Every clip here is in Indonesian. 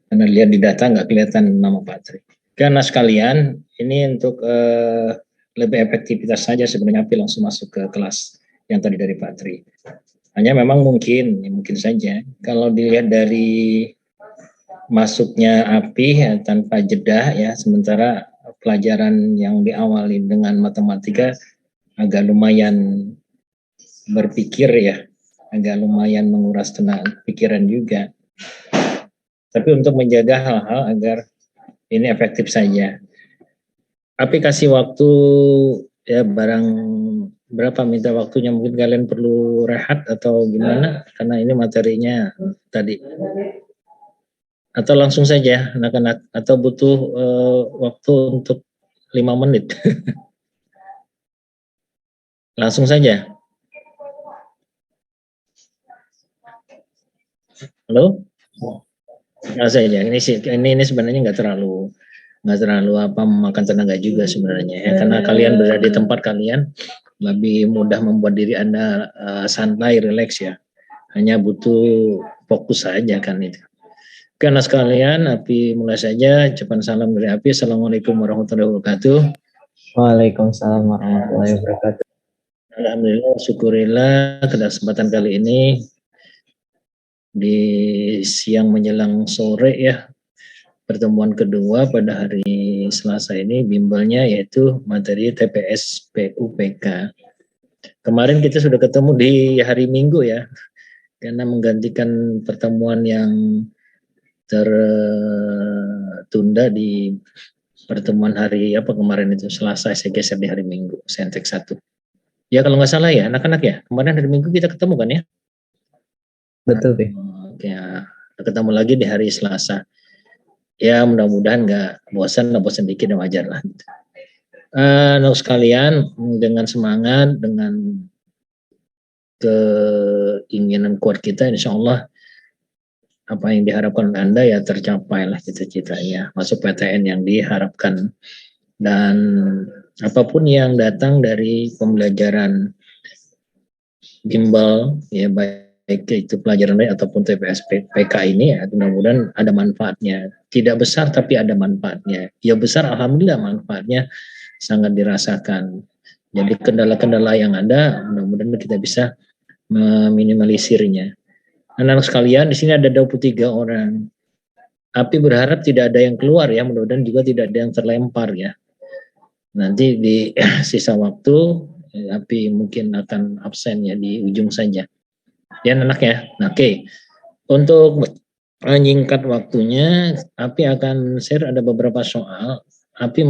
Karena lihat di data nggak kelihatan nama Pak Tri. Karena sekalian, ini untuk lebih efektivitas saja sebenarnya API langsung masuk ke kelas yang tadi dari Pak Tri. Hanya memang mungkin saja kalau dilihat dari masuknya API ya, tanpa jeda ya, sementara pelajaran yang diawali dengan matematika agak lumayan berpikir ya, agak lumayan menguras tenaga pikiran juga. Tapi untuk menjaga hal-hal agar ini efektif saja. Tapi kasih waktu ya barang berapa minta waktunya, mungkin kalian perlu rehat atau gimana karena ini materinya tadi, atau langsung saja anak-anak, atau butuh waktu untuk 5 menit. Langsung saja. Halo? Nah, saja. Ini sebenarnya nggak terlalu apa memakan tenaga juga sebenarnya ya, karena kalian berada di tempat kalian lebih mudah membuat diri Anda santai, rileks ya. Hanya butuh fokus saja kan itu. Karena sekalian, Api mulai saja. Ucapan salam dari Api. Assalamualaikum warahmatullahi wabarakatuh. Waalaikumsalam warahmatullahi wabarakatuh. Alhamdulillah, syukurillah kesempatan kali ini di siang menjelang sore ya, pertemuan kedua pada hari Selasa ini bimbelnya yaitu materi TPS PUPK. Kemarin kita sudah ketemu di hari Minggu ya, karena menggantikan pertemuan yang tertunda di pertemuan hari apa kemarin itu Selasa, saya geser di hari Minggu, Sentek 1. Ya kalau nggak salah ya anak-anak ya, kemarin hari Minggu kita ketemu kan ya? Betul, Pi. Oke, ya. Ketemu lagi di hari Selasa. Ya mudah-mudahan nggak bosan dikit dan wajar lah. Untuk sekalian dengan semangat, dengan keinginan kuat kita, insya Allah apa yang diharapkan oleh Anda ya tercapai lah cita-citanya, masuk PTN yang diharapkan. Dan apapun yang datang dari pembelajaran bimbel ya, baik itu pelajaran lain ataupun TPS PK ini ya, mudah-mudahan ada manfaatnya. Tidak besar tapi ada manfaatnya. Ya besar alhamdulillah manfaatnya sangat dirasakan. Jadi kendala-kendala yang ada mudah-mudahan kita bisa meminimalisirnya. Anak-anak sekalian, di sini ada 23 orang. Api berharap tidak ada yang keluar ya, mudah-mudahan juga tidak ada yang terlempar ya. Nanti di sisa waktu Api mungkin akan absen ya di ujung saja. Ya anak ya. Nah, oke. Untuk menyingkat waktunya, Api akan share ada beberapa soal. Api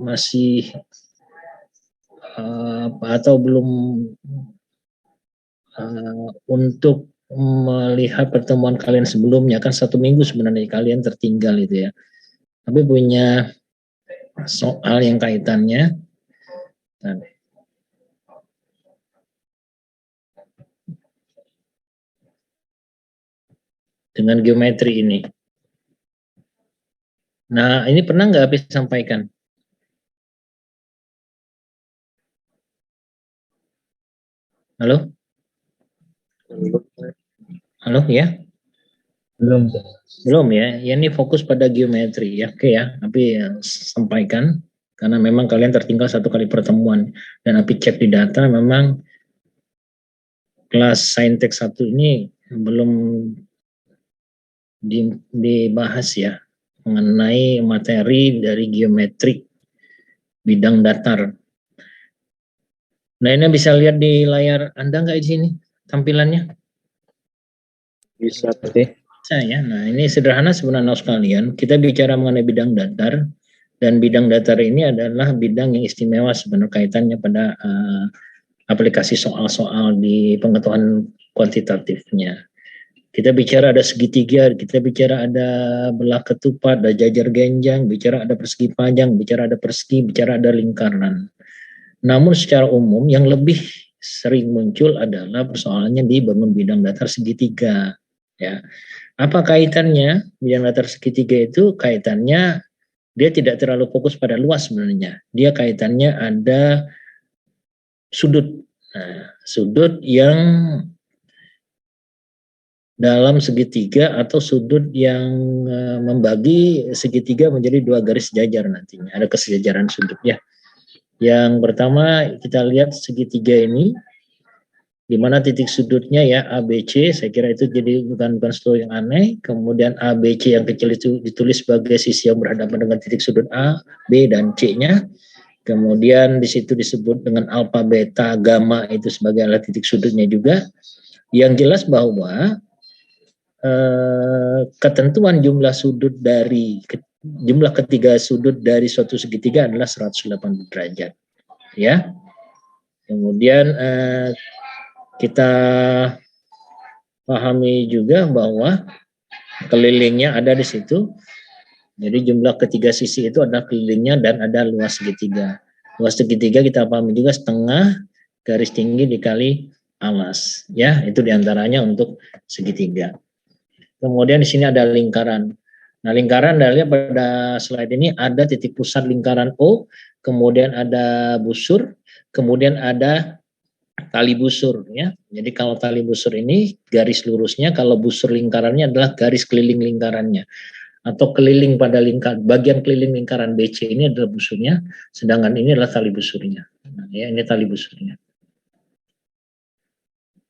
masih atau belum untuk melihat pertemuan kalian sebelumnya, kan 1 minggu sebenarnya kalian tertinggal itu ya. Tapi punya soal yang kaitannya dengan geometri ini. Nah, ini pernah nggak Api sampaikan? Halo? Halo ya? Belum. Belum ya? Ya ini fokus pada geometri ya. Oke ya, Api sampaikan karena memang kalian tertinggal 1 kali pertemuan dan Api cek di data memang kelas Saintek 1 ini belum dibahas ya mengenai materi dari geometri bidang datar. Nah, ini bisa lihat di layar Anda nggak di sini tampilannya? Bisa, Pi. Bisa ya. Nah, ini sederhana sebenarnya sekalian. Kita bicara mengenai bidang datar, dan bidang datar ini adalah bidang yang istimewa sebenarnya kaitannya pada aplikasi soal-soal di pengetahuan kuantitatifnya. Kita bicara ada segitiga, kita bicara ada belah ketupat, ada jajar genjang, bicara ada persegi panjang, bicara ada persegi, bicara ada lingkaran. Namun secara umum yang lebih sering muncul adalah persoalannya di bangun bidang datar segitiga. Ya, apa kaitannya bidang datar segitiga itu? Kaitannya dia tidak terlalu fokus pada luas sebenarnya. Dia kaitannya ada sudut. Nah, sudut yang dalam segitiga atau sudut yang membagi segitiga menjadi dua garis sejajar nantinya. Ada kesejajaran sudut ya. Yang pertama kita lihat segitiga ini, di mana titik sudutnya ya ABC, saya kira itu jadi bukan sesuatu yang aneh. Kemudian ABC yang kecil itu ditulis sebagai sisi yang berhadapan dengan titik sudut A, B, dan C-nya. Kemudian di situ disebut dengan alfa, beta, gamma itu sebagai alat titik sudutnya juga. Yang jelas bahwa ketentuan jumlah sudut dari jumlah ketiga sudut dari suatu segitiga adalah 180 derajat. Ya. Kemudian kita pahami juga bahwa kelilingnya ada di situ. Jadi jumlah ketiga sisi itu adalah kelilingnya dan ada luas segitiga. Luas segitiga kita pahami juga setengah garis tinggi dikali alas. Ya, itu diantaranya untuk segitiga. Kemudian di sini ada lingkaran. Nah, lingkaran Anda lihat pada slide ini ada titik pusat lingkaran O, kemudian ada busur, kemudian ada tali busur ya. Jadi kalau tali busur ini garis lurusnya, kalau busur lingkarannya adalah garis keliling lingkarannya. Atau keliling pada bagian keliling lingkaran BC ini adalah busurnya, sedangkan ini adalah tali busurnya. Nah, ya ini tali busurnya.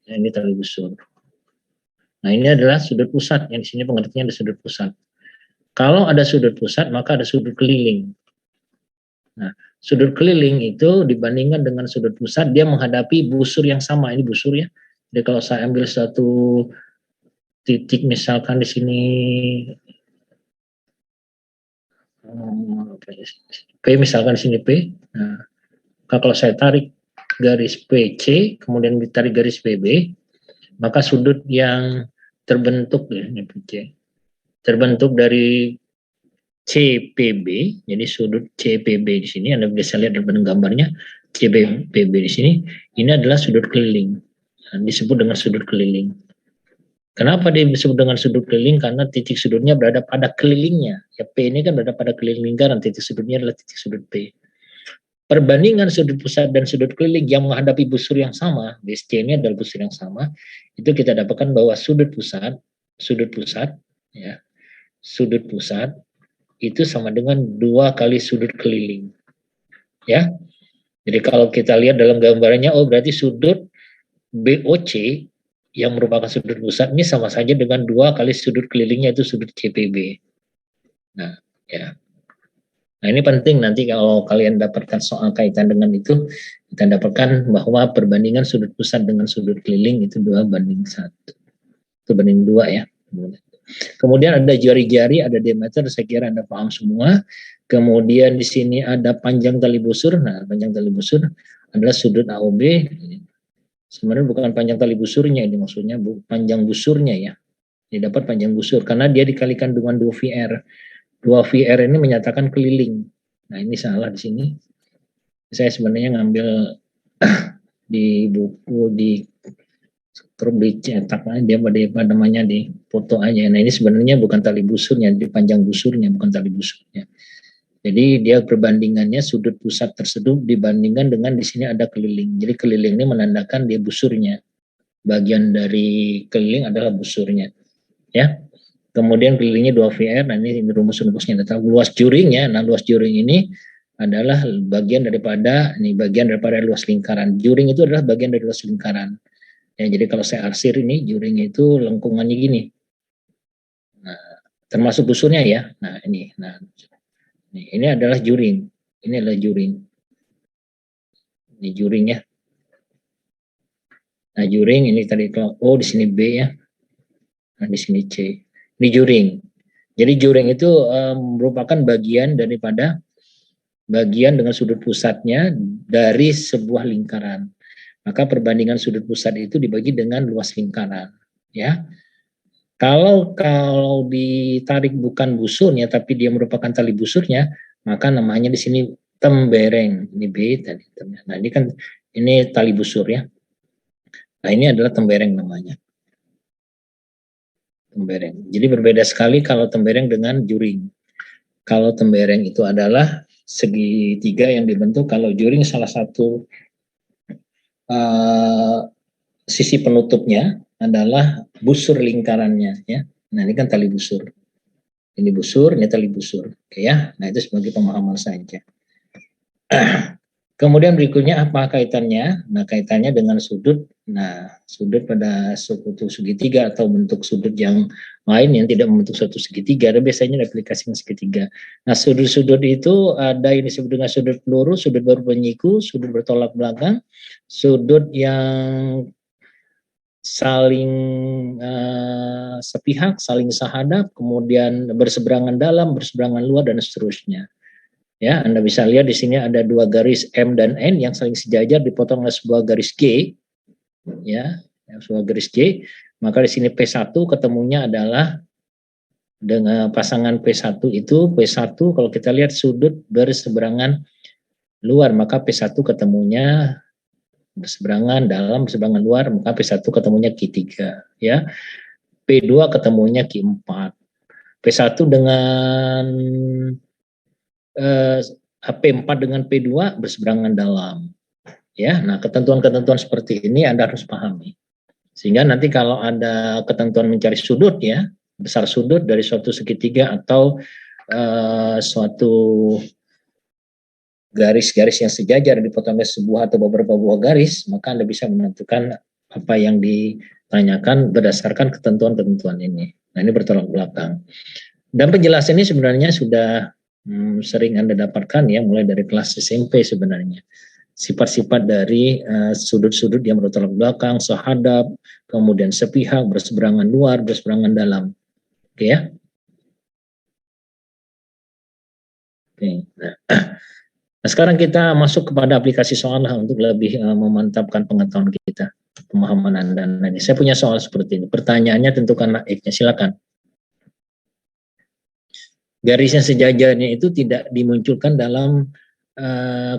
Ya, ini tali busur. Nah, ini adalah sudut pusat. Yang di sini pengertiannya ada sudut pusat. Kalau ada sudut pusat, maka ada sudut keliling. Nah, sudut keliling itu dibandingkan dengan sudut pusat, dia menghadapi busur yang sama. Ini busur ya. Jadi kalau saya ambil satu titik, misalkan di sini P, misalkan di sini P. Nah, kalau saya tarik garis PC, kemudian ditarik garis PB, maka sudut yang terbentuk ya, ini PC, terbentuk dari CPB, jadi sudut CPB di sini, Anda bisa lihat dalam gambarnya, CPB di sini, ini adalah sudut keliling, nah, disebut dengan sudut keliling. Kenapa dia disebut dengan sudut keliling? Karena titik sudutnya berada pada kelilingnya. Ya, P ini kan berada pada keliling lingkaran, titik sudutnya adalah titik sudut P. Perbandingan sudut pusat dan sudut keliling yang menghadapi busur yang sama, base C ini adalah busur yang sama, itu kita dapatkan bahwa sudut pusat, ya, sudut pusat itu sama dengan 2 kali sudut keliling. Ya. Jadi kalau kita lihat dalam gambarnya, oh berarti sudut BOC yang merupakan sudut pusat ini sama saja dengan 2 kali sudut kelilingnya itu sudut CPB. Nah, ya. Nah, ini penting nanti kalau kalian dapatkan soal kaitan dengan itu, kita dapatkan bahwa perbandingan sudut pusat dengan sudut keliling itu 2:1. Itu banding 2 ya. Kemudian ada jari-jari, ada diameter, saya kira Anda paham semua. Kemudian di sini ada panjang tali busur. Nah, panjang tali busur adalah sudut AOB. Sebenarnya bukan panjang tali busurnya, ini maksudnya panjang busurnya ya. Ini dapat panjang busur karena dia dikalikan dengan 2 VR. 2 VR ini menyatakan keliling. Nah, ini salah di sini. Saya sebenarnya ngambil di buku terus dicetak dia pada namanya di foto aja. Nah, ini sebenarnya bukan tali busurnya, di panjang busurnya, bukan tali busurnya. Jadi dia perbandingannya sudut pusat tersebut dibandingkan dengan di sini ada keliling. Jadi keliling ini menandakan dia busurnya. Bagian dari keliling adalah busurnya. Ya. Kemudian kelilingnya 2 VR. Nah, ini rumus-rumusnya. Luas juringnya. Nah, luas juring ini adalah bagian daripada luas lingkaran. Juring itu adalah bagian dari luas lingkaran. Ya, jadi kalau saya arsir ini juringnya itu lengkungannya gini. Nah, termasuk busurnya ya. Nah, ini. Nah, ini adalah juring. Ini adalah juring. Ini juring ya. Nah, juring ini tadi O, di sini B ya. Nah, di sini C. Ini juring. Jadi juring itu merupakan bagian daripada bagian dengan sudut pusatnya dari sebuah lingkaran. Maka perbandingan sudut pusat itu dibagi dengan luas lingkaran, ya. Kalau ditarik bukan busurnya tapi dia merupakan tali busurnya, maka namanya di sini tembereng. Ini B tadi. Nah, ini kan ini tali busur ya. Nah, ini adalah tembereng namanya. Tembereng. Jadi berbeda sekali kalau tembereng dengan juring. Kalau tembereng itu adalah segitiga yang dibentuk, kalau juring salah satu sisi penutupnya adalah busur lingkarannya ya. Nah, ini kan tali busur. Ini busur, ini tali busur. Oke ya. Nah, itu sebagai pemahaman saja. Kemudian berikutnya apa kaitannya? Nah, kaitannya dengan sudut. Nah, sudut pada suatu segitiga atau bentuk sudut yang lain yang tidak membentuk suatu segitiga, ada biasanya aplikasi segitiga. Nah, sudut-sudut itu ada yang disebut dengan sudut pelurus, sudut berpenyiku, sudut bertolak belakang, sudut yang saling sepihak, saling sahadap, kemudian berseberangan dalam, berseberangan luar, dan seterusnya. Ya, Anda bisa lihat di sini ada dua garis M dan N yang saling sejajar dipotong oleh sebuah garis G, ya, sebuah garis G. Maka di sini P1 ketemunya adalah dengan pasangan P1 itu, P1 kalau kita lihat sudut berseberangan luar, maka P1 ketemunya berseberangan dalam, berseberangan luar, maka P1 ketemunya Q3, ya. P2 ketemunya Q4. P1 dengan P4 dengan P2 berseberangan dalam. Ya, nah ketentuan-ketentuan seperti ini Anda harus pahami. Sehingga nanti kalau ada ketentuan mencari sudut ya, besar sudut dari suatu segitiga atau suatu garis-garis yang sejajar dipotong oleh sebuah atau beberapa buah garis, maka Anda bisa menentukan apa yang ditanyakan berdasarkan ketentuan-ketentuan ini. Nah, ini bertolak belakang. Dan penjelasan ini sebenarnya sudah sering Anda dapatkan ya, mulai dari kelas SMP sebenarnya. Sifat-sifat dari sudut-sudut yang bertolak belakang, sehadap, kemudian sepihak, berseberangan luar, berseberangan dalam. Oke ya. Oke. Nah, sekarang kita masuk kepada aplikasi soal untuk lebih memantapkan pengetahuan kita, pemahaman Anda. Nah, ini saya punya soal seperti ini. Pertanyaannya tentukanlah X-nya, silakan. Garisnya sejajarnya itu tidak dimunculkan dalam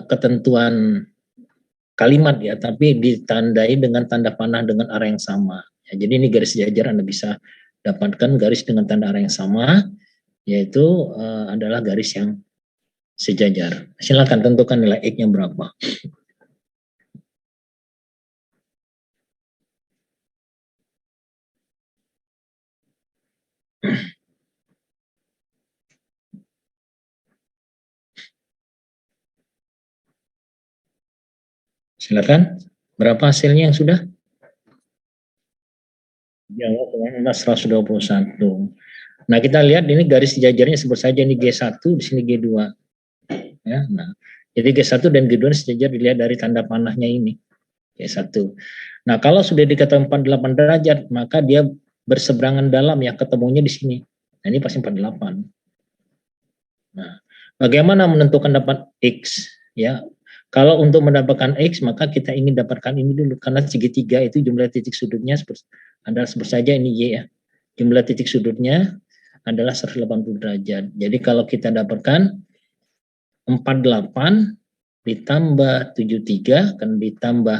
ketentuan kalimat ya, tapi ditandai dengan tanda panah dengan arah yang sama. Ya, jadi ini garis sejajar Anda bisa dapatkan garis dengan tanda arah yang sama, yaitu adalah garis yang sejajar. Silakan tentukan nilai X-nya berapa. Silakan. Berapa hasilnya yang sudah? Yang 121. Nah, kita lihat ini garis sejajarnya sebut saja ini G1, di sini G2. Ya, nah, jadi G1 dan G2 sejajar dilihat dari tanda panahnya ini. G1. Nah, kalau sudah dikatakan 48 derajat, maka dia berseberangan dalam yang ketemunya di sini. Nah, ini pasti 48. Nah, bagaimana menentukan dapat X? Ya, kalau untuk mendapatkan X, maka kita ingin dapatkan ini dulu. Karena segitiga itu jumlah titik sudutnya adalah sebut saja ini Y ya. Jumlah titik sudutnya adalah 180 derajat. Jadi kalau kita dapatkan 48 ditambah 73 kan ditambah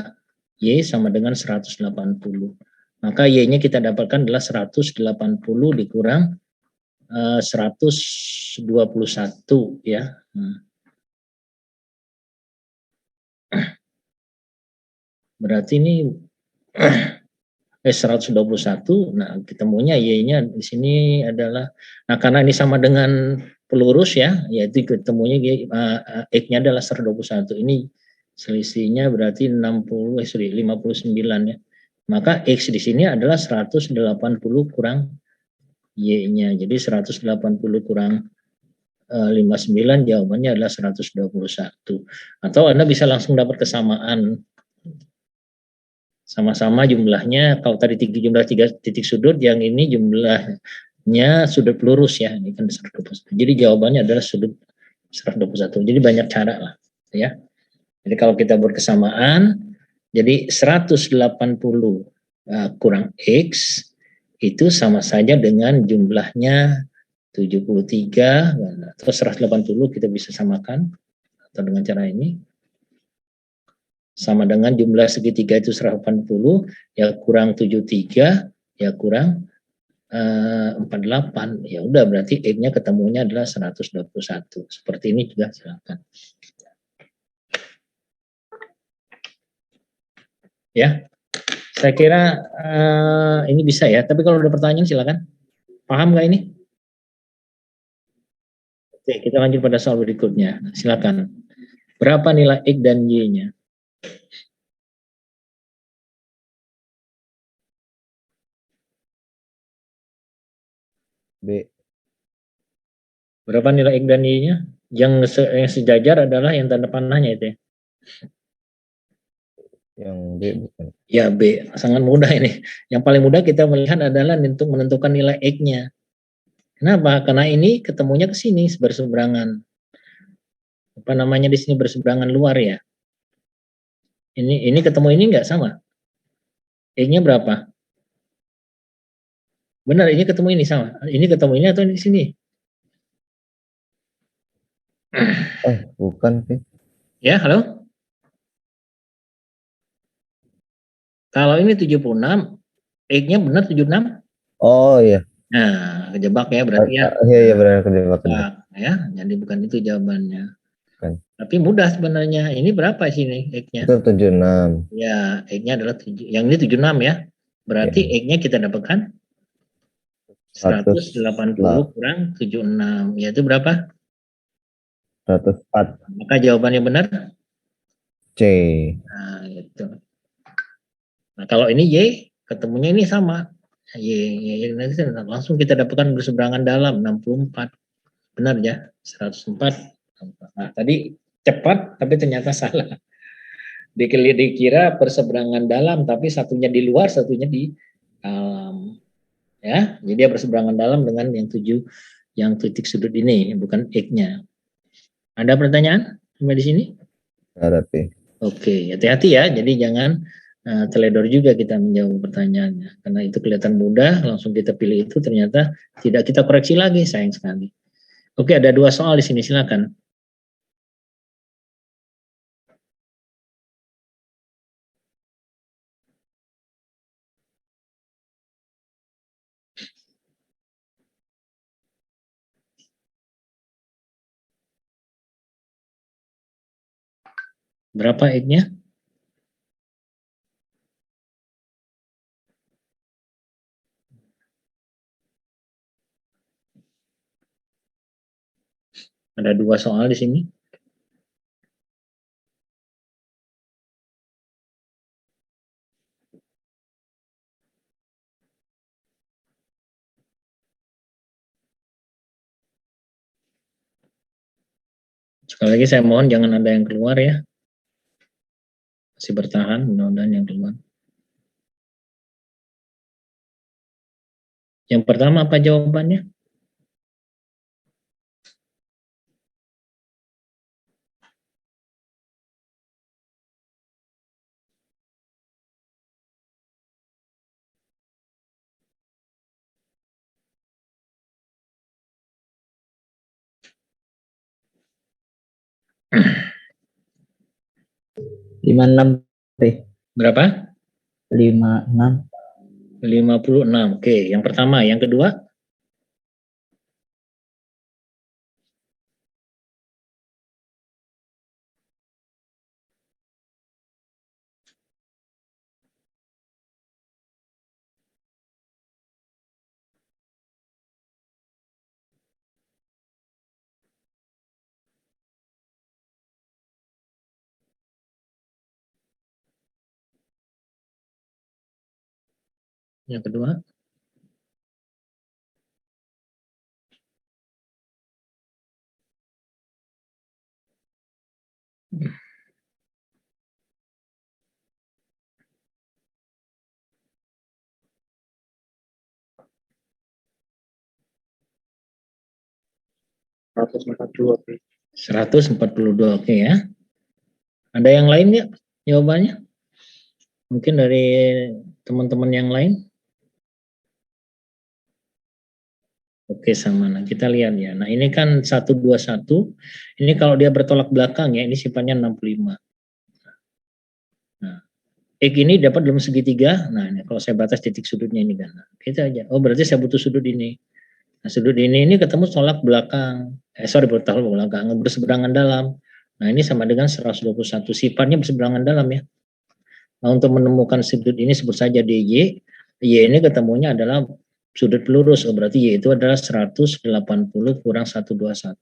Y sama dengan 180. Maka Y-nya kita dapatkan adalah 180 dikurang 121 ya. Berarti ini 121. Nah, ketemunya Y-nya di sini adalah, nah karena ini sama dengan pelurus ya, yaitu ketemunya X-nya adalah 121. Ini selisihnya berarti 59 ya. Maka X di sini adalah 180 kurang Y-nya. Jadi 180 kurang 59 jawabannya adalah 121. Atau Anda bisa langsung dapat kesamaan. Sama-sama jumlahnya, kalau tadi jumlah 3 titik sudut, yang ini jumlahnya sudut pelurus ya, ini kan 121. Jadi jawabannya adalah sudut 121. Jadi banyak cara lah ya. Jadi kalau kita buat kesamaan, jadi 180 kurang X itu sama saja dengan jumlahnya 73 atau 180 kita bisa samakan atau dengan cara ini. Sama dengan jumlah segitiga itu 180, ya kurang 73, ya kurang 48. Ya udah berarti X-nya ketemunya adalah 121. Seperti ini juga silakan. Ya. Saya kira ini bisa ya, tapi kalau ada pertanyaan silakan. Paham nggak ini? Oke, kita lanjut pada soal berikutnya. Silakan. Berapa nilai X dan Y-nya? B. Berapa nilai X dan Y-nya? Yang sejajar adalah yang tanda panahnya itu ya. Yang B bukan. Ya B, sangat mudah ini. Yang paling mudah kita melihat adalah untuk menentukan nilai X-nya. Kenapa? Karena ini ketemunya ke sini berseberangan. Apa namanya di sini berseberangan luar ya. Ini ketemu ini enggak sama. X-nya berapa? Benar, ini ketemu ini sama. Ini ketemu ini atau di sini? Bukan sih. Ya, halo? Kalau ini 76, X-nya benar 76? Oh iya. Nah, kejebak ya berarti ya. Iya benar kejebak. Ya, jadi bukan itu jawabannya. Bukan. Tapi mudah sebenarnya. Ini berapa sini X-nya? Itu 76. Ya, X-nya adalah 7. Yang ini 76 ya. Berarti Ya. X-nya kita dapatkan 180 kurang 76. Yaitu berapa? 104. Maka jawabannya benar? C. Nah, itu. Nah, kalau ini Y, ketemunya ini sama. Y nanti langsung kita dapatkan berseberangan dalam 64. Benar ya? 104. Nah, tadi cepat tapi ternyata salah. Dikira berseberangan dalam tapi satunya di luar, satunya di dalam. Ya, jadi dia berseberangan dalam dengan yang 7 yang titik sudut ini, bukan X-nya. Ada pertanyaan sampai di sini? Ada P. Oke, hati-hati ya. Jadi jangan teledor juga kita menjawab pertanyaannya. Karena itu kelihatan mudah, langsung kita pilih itu, ternyata tidak kita koreksi lagi, sayang sekali. Oke, ada 2 soal di sini, silakan. Berapa X-nya? Ada 2 soal di sini. Sekali lagi saya mohon jangan ada yang keluar ya. Masih bertahan, mudah-mudahan yang keluar. Yang pertama apa jawabannya? Lima enam P. Berapa? 56. 56. Oke, yang pertama, yang kedua? Yang kedua? P. 142, oke ya. Ada yang lain nggak jawabannya? Mungkin dari teman-teman yang lain? Oke, sama. Nah, kita lihat ya. Nah, ini kan 121. Ini kalau dia bertolak belakang ya, ini sifatnya 65. Nah, X ini dapat dalam segitiga. Nah, ini kalau saya batas titik sudutnya ini kan. Nah, kita aja. Oh, berarti saya butuh sudut ini. Nah, sudut ini ketemu tolak belakang. Bertolak belakang, berseberangan dalam. Nah, ini sama dengan 121. Sifatnya berseberangan dalam ya. Nah, untuk menemukan sudut ini sebut saja DJ. Y ini ketemunya adalah sudut lurus. Oh, berarti Y itu adalah 180 kurang 121.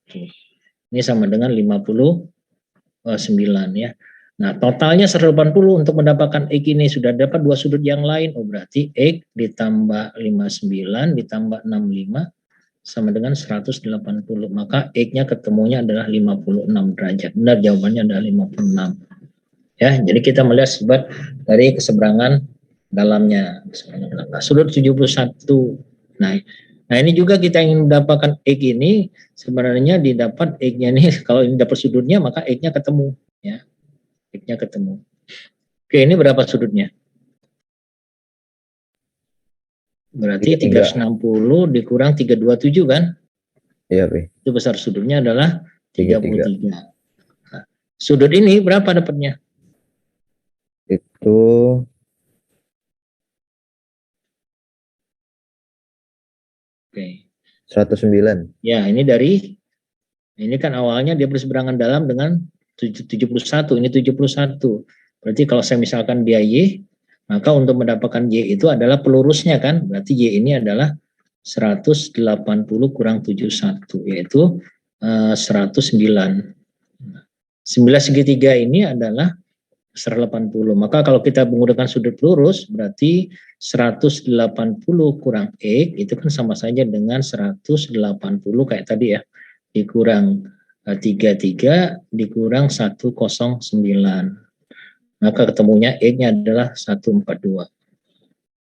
Ini sama dengan 59 ya. Nah, totalnya 180 untuk mendapatkan X ini sudah dapat dua sudut yang lain. Oh, berarti X ditambah 59 ditambah 65 sama dengan 180. Maka X-nya ketemunya adalah 56 derajat. Benar, jawabannya adalah 56. Ya, jadi kita melihat sebab dari keseberangan dalamnya. Nah, sudut 71. Nah, nah ini juga kita ingin mendapatkan X ini sebenarnya didapat X-nya ini kalau ini dapat sudutnya maka X-nya ketemu ya. X-nya ketemu. Oke, ini berapa sudutnya? Berarti 360 dikurang 327 kan? Iya, Pi. Itu besar sudutnya adalah 33. 33. Nah, sudut ini berapa dapatnya? Itu 109. Ya, ini kan awalnya dia berseberangan dalam dengan 71, ini 71. Berarti kalau saya misalkan dia Y, maka untuk mendapatkan Y itu adalah pelurusnya kan? Berarti Y ini adalah 180 kurang 71, yaitu 109. 9 segitiga ini adalah 180. Maka kalau kita menggunakan sudut lurus, berarti 180 kurang X itu kan sama saja dengan 180 kayak tadi ya, dikurang 33 dikurang 109. Maka ketemunya X-nya adalah 142.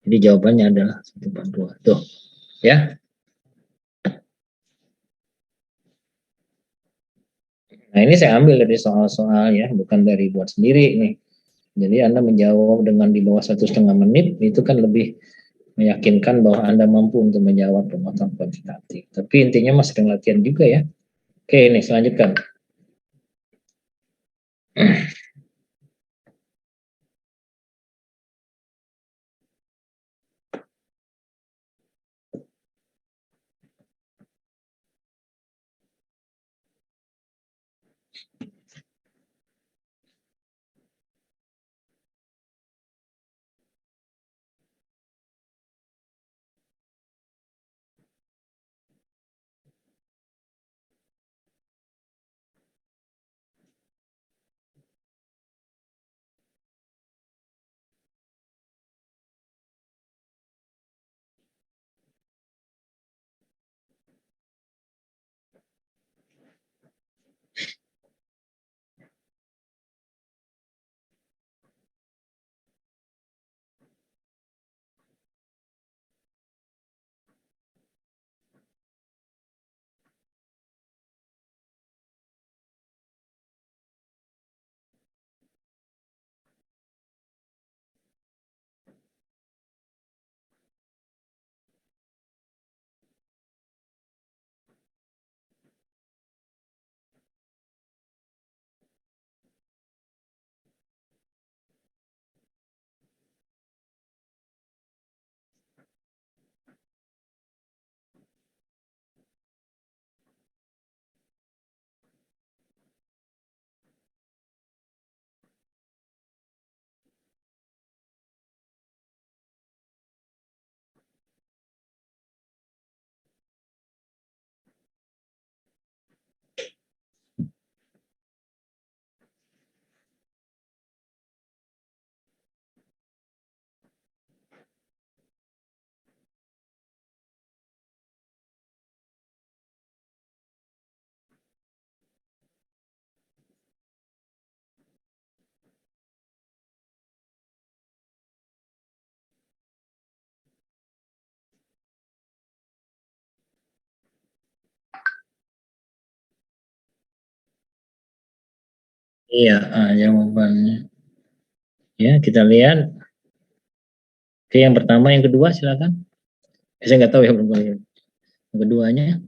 Jadi jawabannya adalah 142. Tuh, ya. Nah, ini saya ambil dari soal-soal ya, bukan dari buat sendiri nih. Jadi Anda menjawab dengan di bawah 1,5 menit, itu kan lebih meyakinkan bahwa Anda mampu untuk menjawab pemotongan kuantitatif. Tapi intinya Mas sering latihan juga ya. Oke, ini selanjutkan. Iya, jawabannya. Ya, kita lihat. Oke, yang pertama, yang kedua silakan. Saya nggak tahu ya yang keduanya.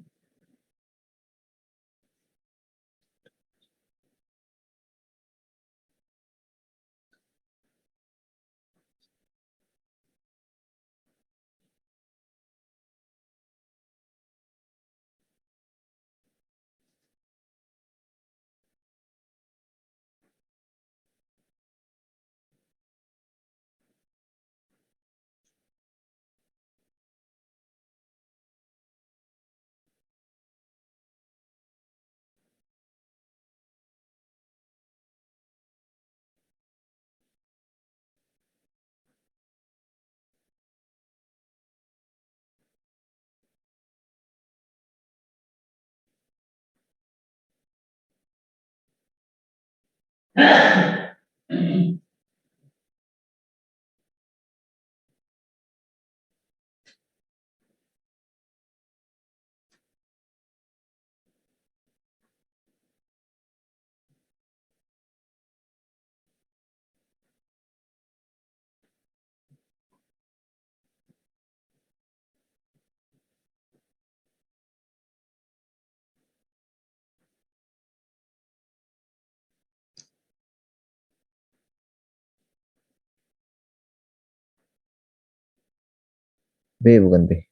B bukan B.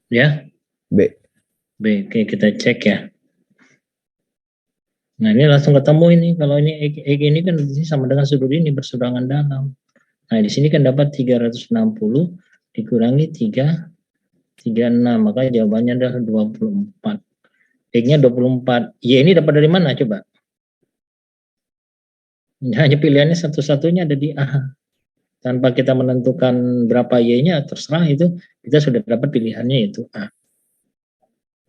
Ya, B. B. Oke, kita cek ya. Nah, ini langsung ketemu ini. Kalau ini EG ini kan di sini sama dengan sudut ini berseberangan dalam. Nah, di sini kan dapat 360 dikurangi 336. Maka jawabannya adalah 24. X-nya 24. Y ini dapat dari mana coba? Hanya pilihannya satu-satunya ada di A. Tanpa kita menentukan berapa Y-nya, terserah itu. Kita sudah dapat pilihannya yaitu A.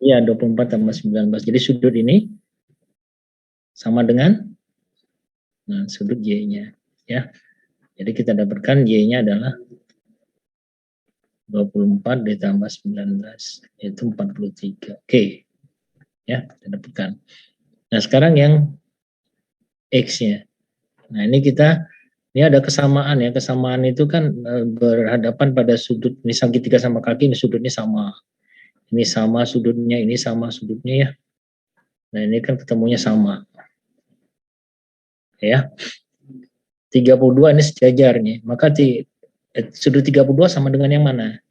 Iya, 24 tambah 19. Jadi sudut ini sama dengan sudut Y-nya. Ya. Jadi kita dapatkan Y-nya adalah 24 ditambah 19, yaitu 43. Oke. Ya, kita dapatkan. Nah, sekarang yang X-nya. Nah, ini ada kesamaan ya. Kesamaan itu kan berhadapan pada sudut, ini segitiga sama kaki, ini sudutnya sama. Ini sama sudutnya, ini sama sudutnya ya. Nah, ini kan ketemunya sama. Ya. 32 ini sejajarnya. Maka sudut 32 sama dengan yang mana?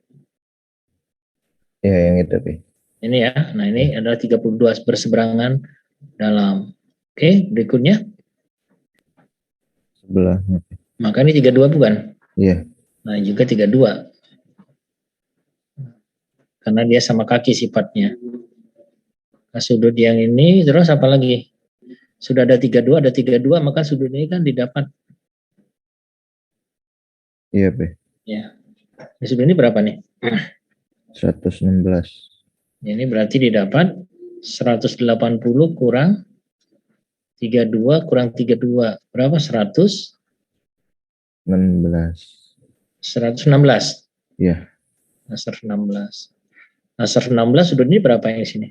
Ya, yang itu B. Ini ya. Nah, ini adalah 32 berseberangan dalam. Oke, berikutnya. Sebelah. Maka ini 32 bukan? Iya. Nah, juga 32. Karena dia sama kaki sifatnya. Nah, sudut yang ini, terus apa lagi? Sudah ada 32, ada 32, maka sudut ini kan didapat. Iya B. Ya. Sudut ini berapa nih? 116. Ini berarti didapat 180 kurang 32 kurang 32. Berapa? 100? 16. 116. Iya. Nah, 116. Nah, 116 sudut ini berapa yang di sini?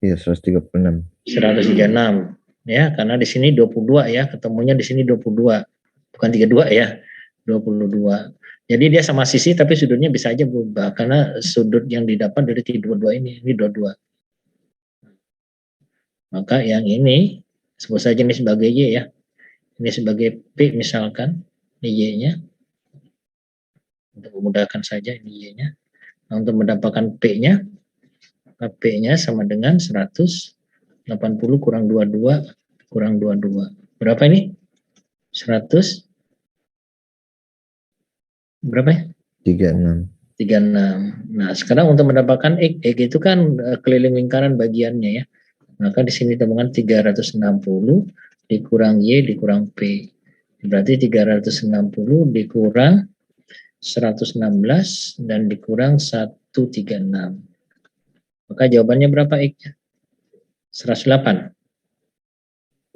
Iya, 136. 136. Ya, karena di sini 22 ya, ketemunya di sini 22. Bukan 32 ya, 22. Jadi dia sama sisi tapi sudutnya bisa aja berubah karena sudut yang didapat dari 22 ini 22. Maka yang ini sebut saja ini sebagai Y ya. Ini sebagai P misalkan, ini Y-nya. Untuk memudahkan saja ini Y-nya. Nah, untuk mendapatkan P-nya, P-nya sama dengan 180 kurang 22 kurang 22. Berapa ini? 100 berapa ya? 36. 36. Nah, sekarang untuk mendapatkan X itu kan keliling lingkaran bagiannya ya. Maka di sini temukan 360 dikurang Y dikurang P. Berarti 360 dikurang 116 dan dikurang 136. Maka jawabannya berapa X-nya? 108.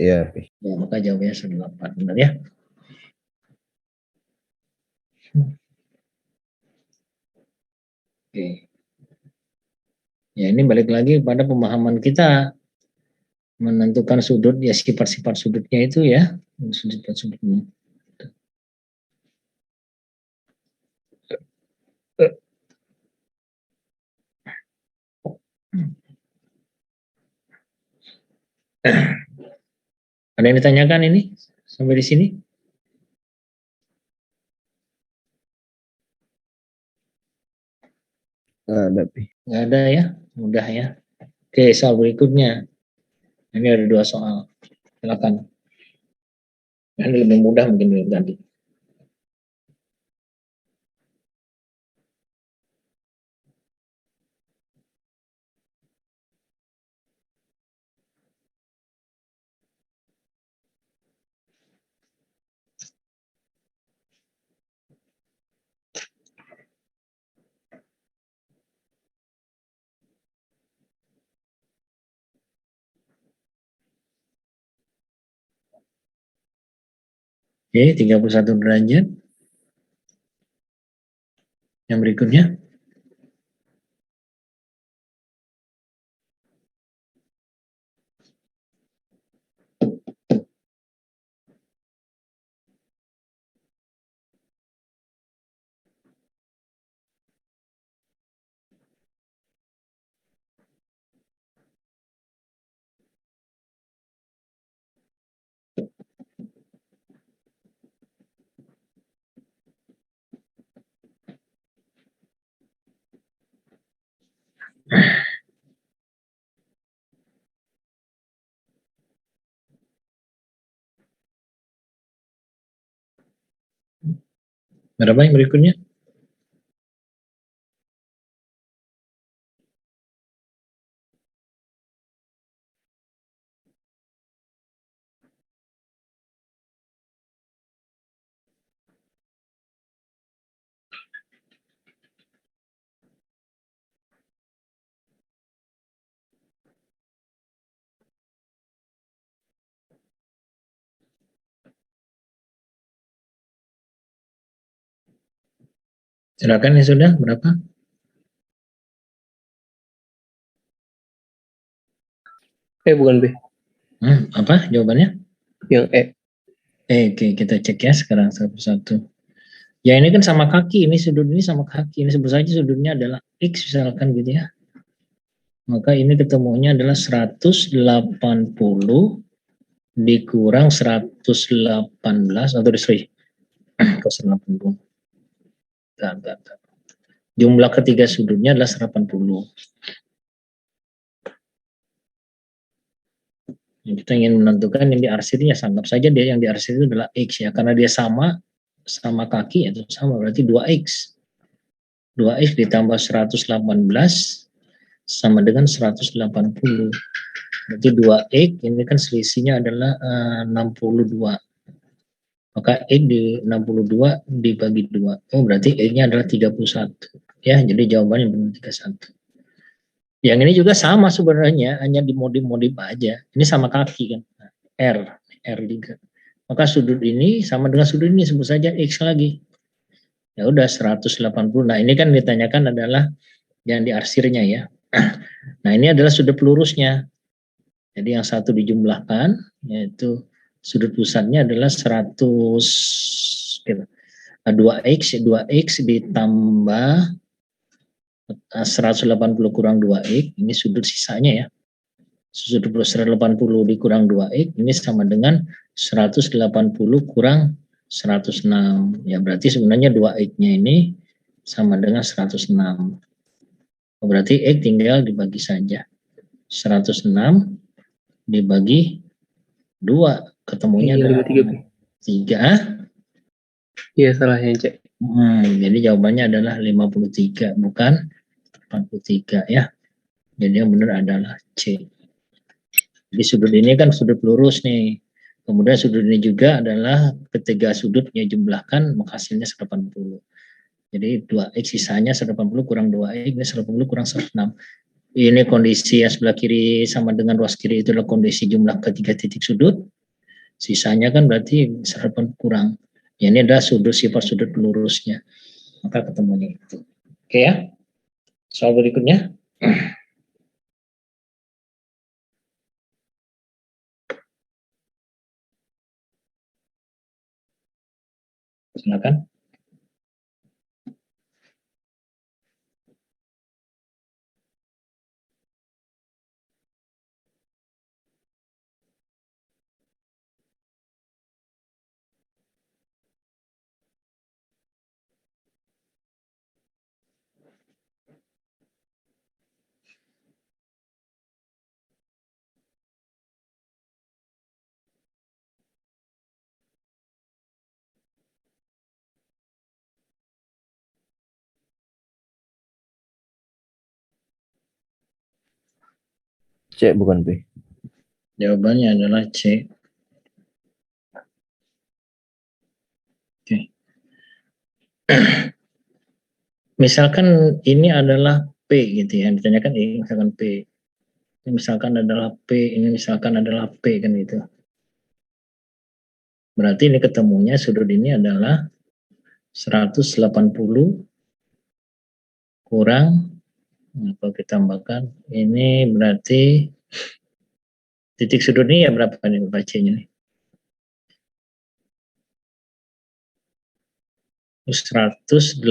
Iya B. Ya, maka jawabannya 108. Benar ya? Oke. Ya, ini balik lagi pada pemahaman kita menentukan sudut ya, sifat-sifat sudutnya itu ya, sudut-sudutnya. Ada yang ditanyakan ini sampai di sini? Ada B. Nggak ada ya, mudah ya. Oke, soal berikutnya. Ini ada 2 soal. Silakan. Ini lebih mudah mungkin dari tadi. Oke, 31 derajat. Yang berikutnya. Berapa yang berikutnya? Silakan yang sudah berapa? Bukan B. Apa jawabannya? Yang E. Oke, kita cek ya sekarang satu-satu. Ya ini kan sama kaki, ini sudut ini sama kaki, ini sebut saja sudutnya adalah X misalkan gitu ya. Maka ini ketemunya adalah 180 dikurang 118 atau sorry, 180. Jumlah ketiga sudutnya adalah 180. Kita ingin menentukan yang diarsirnya, anggap saja dia yang diarsir itu adalah X ya, karena dia sama kaki atau sama berarti 2X. 2X ditambah 118 sama dengan 180. Berarti 2X ini kan selisihnya adalah 62. Maka X di 62 dibagi 2. Oh berarti X-nya adalah 31. Ya, jadi jawabannya benar 31. Yang ini juga sama sebenarnya, hanya dimodif-modif aja. Ini sama kaki kan, R juga. Maka sudut ini sama dengan sudut ini, sebut saja X lagi. Ya udah 180. Nah ini kan ditanyakan adalah yang diarsirnya ya. Nah ini adalah sudut lurusnya. Jadi yang satu dijumlahkan, yaitu sudut pusatnya adalah 2X ditambah 180 kurang 2X, ini sudut sisanya ya. Sudut 180 dikurang 2X, ini sama dengan 180 kurang 106. Ya berarti sebenarnya 2X-nya ini sama dengan 106. Berarti X tinggal dibagi saja. 106 dibagi 2, ketemunya adalah 3. Iya, salah yang C. Jadi jawabannya adalah 53, bukan 43 ya. Jadi yang benar adalah C. Jadi sudut ini kan sudut lurus nih. Kemudian sudut ini juga adalah ketiga sudutnya jumlahkan, maka hasilnya 180. Jadi 2X sisanya 180 kurang 2X, ini 180 kurang 106. Ini kondisi yang sebelah kiri sama dengan ruas kiri itu adalah kondisi jumlah ketiga titik sudut. Sisanya kan berarti 180 kurang. Ya, ini adalah sifat sudut lurusnya. Maka ketemunya itu. Oke ya. Soal berikutnya. Silakan. C bukan B. Jawabannya adalah C. Oke. Misalkan ini adalah P gitu ya, ditanyakan ini misalkan P. Ini misalkan adalah P, ini misalkan adalah P kan gitu. Berarti ini ketemunya sudut ini adalah 180 kurang, kalau kita tambahkan, ini berarti titik sudut ini ya berapa nih bacanya nih? 180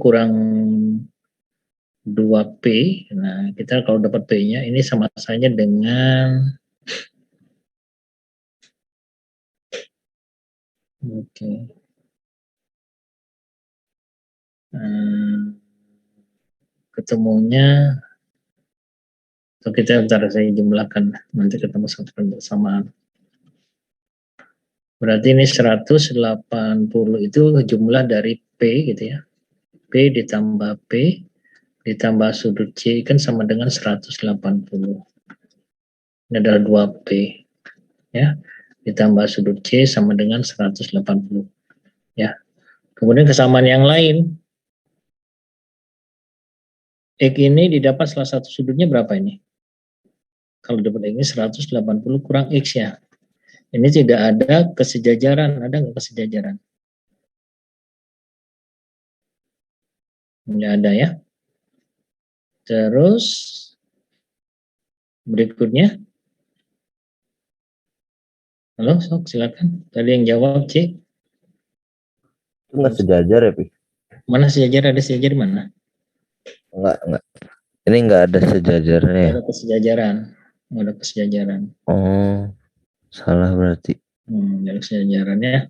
kurang 2P. Nah, kita kalau dapat P-nya ini sama saja dengan ketemunya, atau kita bentar saya jumlahkan nanti ketemu satu bersamaan. Berarti ini 180 itu jumlah dari P gitu ya. P ditambah P ditambah sudut C kan sama dengan 180. Ini adalah 2P ya. Ditambah sudut C sama dengan 180 ya. Kemudian kesamaan yang lain. X ini didapat salah satu sudutnya berapa ini? Kalau dapat X ini 180 kurang X ya. Ini tidak ada kesejajaran, ada nggak kesejajaran? Nggak ada ya. Terus berikutnya, halo, sok silakan. Tadi yang jawab C. Itu nggak sejajar ya, Pi? Mana sejajar? Ada sejajar mana? Enggak. Ini nggak ada sejajarnya. Nggak ada kesejajaran. Nggak ada kesejajaran. Oh, salah berarti. Nggak ada kesejajarannya.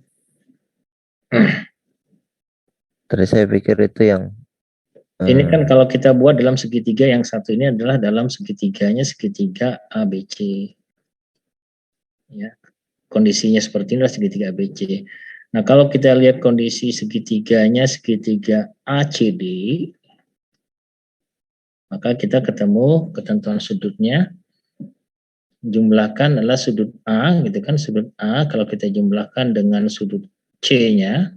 Tadi saya pikir itu yang Ini kan kalau kita buat dalam segitiga, yang satu ini adalah dalam segitiganya segitiga ABC. Ya, kondisinya seperti inilah segitiga ABC. Nah, kalau kita lihat kondisi segitiganya segitiga ACD, maka kita ketemu ketentuan sudutnya. Jumlahkan adalah sudut A, gitu kan, sudut A kalau kita jumlahkan dengan sudut C-nya,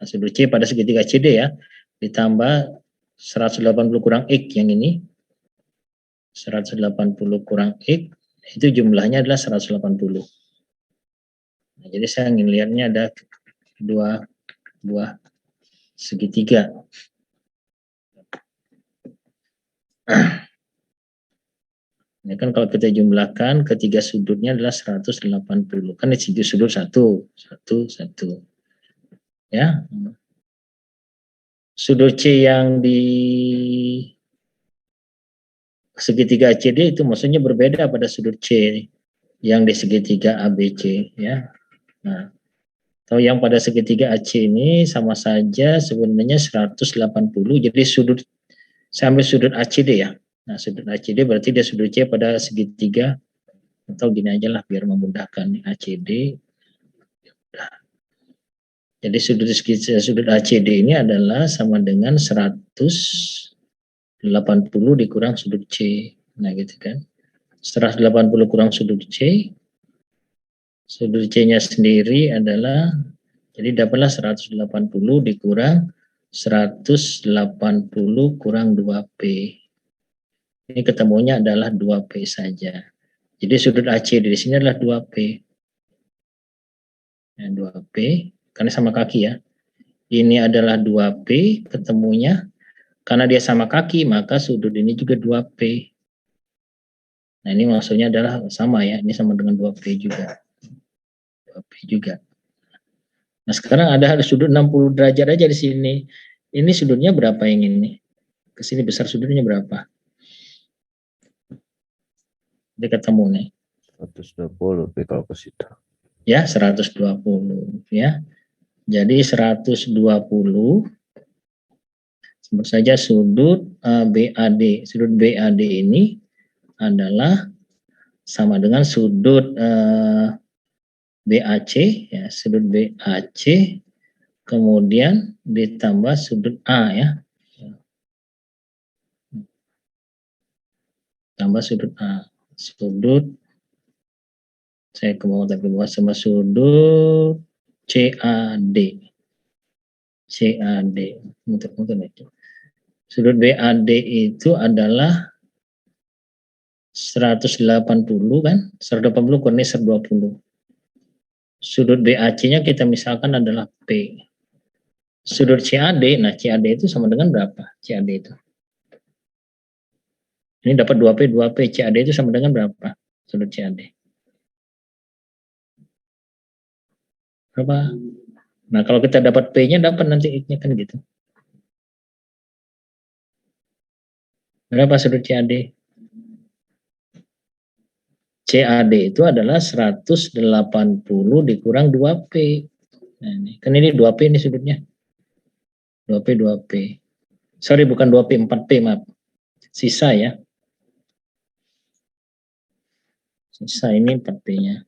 nah, sudut C pada segitiga CD ya, ditambah 180 kurang X yang ini, 180 kurang X, itu jumlahnya adalah 180. Nah, jadi saya ingin lihatnya ada dua buah segitiga. Ini kan kalau kita jumlahkan ketiga sudutnya adalah 180. Kan di sudut satu. Ya. Sudut C yang di segitiga ACD itu maksudnya berbeda pada sudut C yang di segitiga ABC ya. Nah, kalau yang pada segitiga AC ini sama saja sebenarnya 180. Jadi sudut, saya ambil sudut ACD ya. Nah, sudut ACD berarti dia sudut C pada segitiga, atau gini aja lah biar memudahkan ACD. Jadi sudut ACD ini adalah sama dengan 180 dikurang sudut C. Nah, gitu kan. 180 kurang sudut C. Sudut C-nya sendiri adalah, jadi dapatlah 180 dikurang 180 kurang 2P. Ini ketemunya adalah 2P saja. Jadi sudut AC di sini adalah 2P. Nah, 2P, karena sama kaki ya. Ini adalah 2P ketemunya. Karena dia sama kaki, maka sudut ini juga 2P. Nah, ini maksudnya adalah sama ya. Ini sama dengan 2P juga. 2P juga. Nah, sekarang ada sudut 60 derajat aja di sini. Ini sudutnya berapa yang ini? Ke sini besar sudutnya berapa? Dia ketemu nih. 120 kalau ke situ. Ya, 120 ya. Jadi 120 sebut saja sudut BAD. Sudut BAD ini adalah sama dengan sudut BAC ya, sudut BAC kemudian ditambah sudut A ya. Tambah sudut A. Sudut, saya ke bawah tapi bawah, sama sudut CAD. CAD. Muter-muter itu. Sudut BAD itu adalah 180 kan, 180 kurang 120. Sudut BAC-nya kita misalkan adalah P. Sudut CAD, nah CAD itu sama dengan berapa? CAD itu. Ini dapat 2P, 2P. CAD itu sama dengan berapa? Sudut CAD. Berapa? Nah, kalau kita dapat P-nya, dapat nanti X-nya kan gitu. Berapa sudut CAD? CAD itu adalah 180 dikurang 2P. Nah, ini. Kan ini 2P ini sudutnya. 2P, 2P. Sorry, bukan 2P, 4P, maaf. Sisa ya. Sisa ini 4P-nya.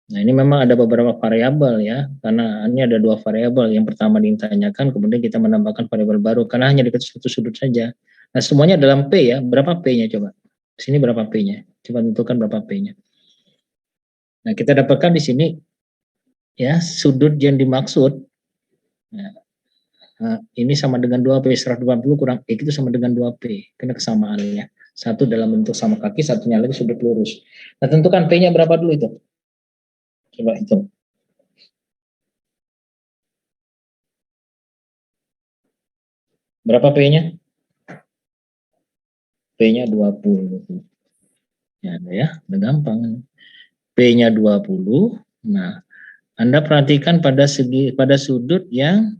Nah, ini memang ada beberapa variabel ya, karena ini ada 2 variabel. Yang pertama ditanyakan, kemudian kita menambahkan variabel baru, karena hanya dikasih satu sudut saja. Nah, semuanya dalam P ya. Berapa P-nya coba? Di sini berapa P-nya? Coba tentukan berapa P-nya. Nah, kita dapatkan di sini ya, sudut yang dimaksud. Nah, ini sama dengan 2P, 180 kurang X itu sama dengan 2P, karena kesamaannya. Satu dalam bentuk sama kaki, satunya lagi sudut lurus. Nah, tentukan P-nya berapa dulu itu? Coba hitung. Berapa P-nya? P-nya 20. Ya, udah gampang. P-nya 20. Nah, Anda perhatikan pada sudut yang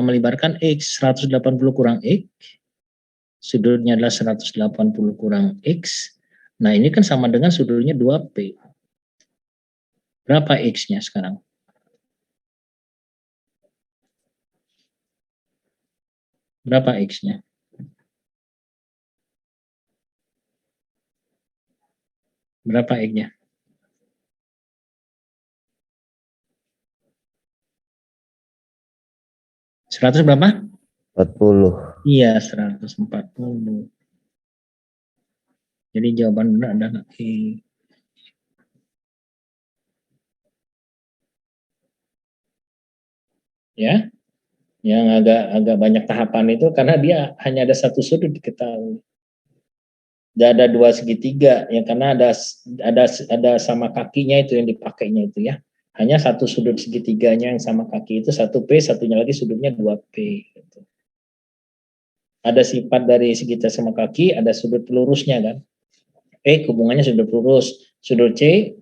melibatkan X, 180 kurang X. Sudutnya adalah 180 kurang X. Nah, ini kan sama dengan sudutnya 2P. Berapa X-nya sekarang? Berapa X-nya? Berapa X-nya? 100 berapa? 40. Iya, 140. Jadi jawaban benar adalah E. Ya, yang agak banyak tahapan itu karena dia hanya ada satu sudut diketahui. Tidak ada dua segitiga ya, karena ada sama kakinya itu yang dipakainya itu ya. Hanya satu sudut segitiganya yang sama kaki itu 1P, satunya lagi sudutnya 2P. Gitu. Ada sifat dari segitiga sama kaki, ada sudut lurusnya kan. Hubungannya sudut lurus. Sudut C,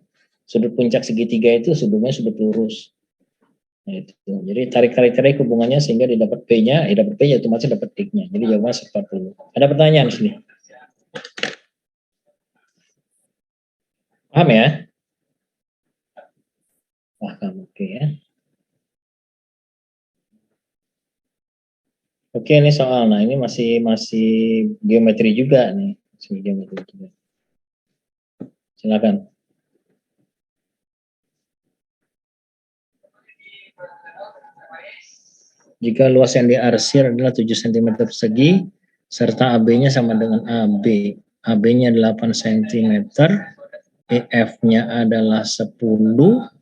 sudut puncak segitiga itu sudutnya sudut lurus. Nah, itu. Jadi tarik hubungannya sehingga didapat P-nya, dapat P-nya otomatis dapat X-nya. Jadi jawabannya 40. Ada pertanyaan di sini? Paham ya? Paham, oke ya. Oke, ini soal. Nah, ini masih geometri juga nih. Masih geometri juga. Silakan. Jika luas yang diarsir adalah 7 cm persegi, serta AB-nya sama dengan AB. AB-nya 8 cm, EF-nya adalah 10,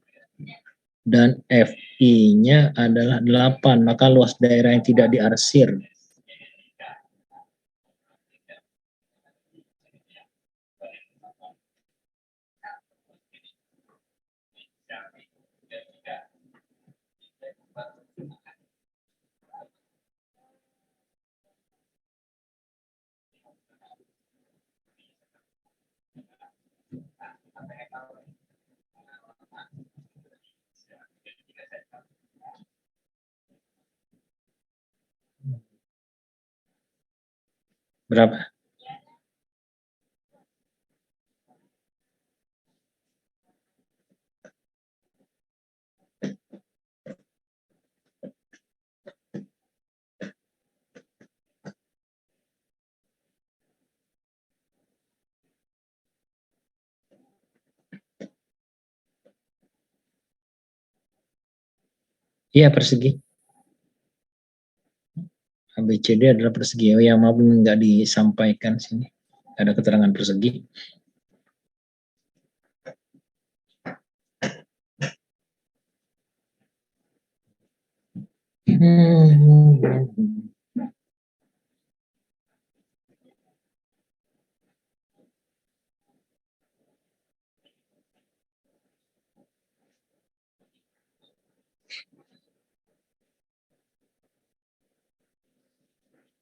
dan FI-nya adalah 8. Maka luas daerah yang tidak diarsir. Berapa? Iya, persegi. ABCD adalah persegi. Oh ya, maaf nggak disampaikan sini. Ada keterangan persegi.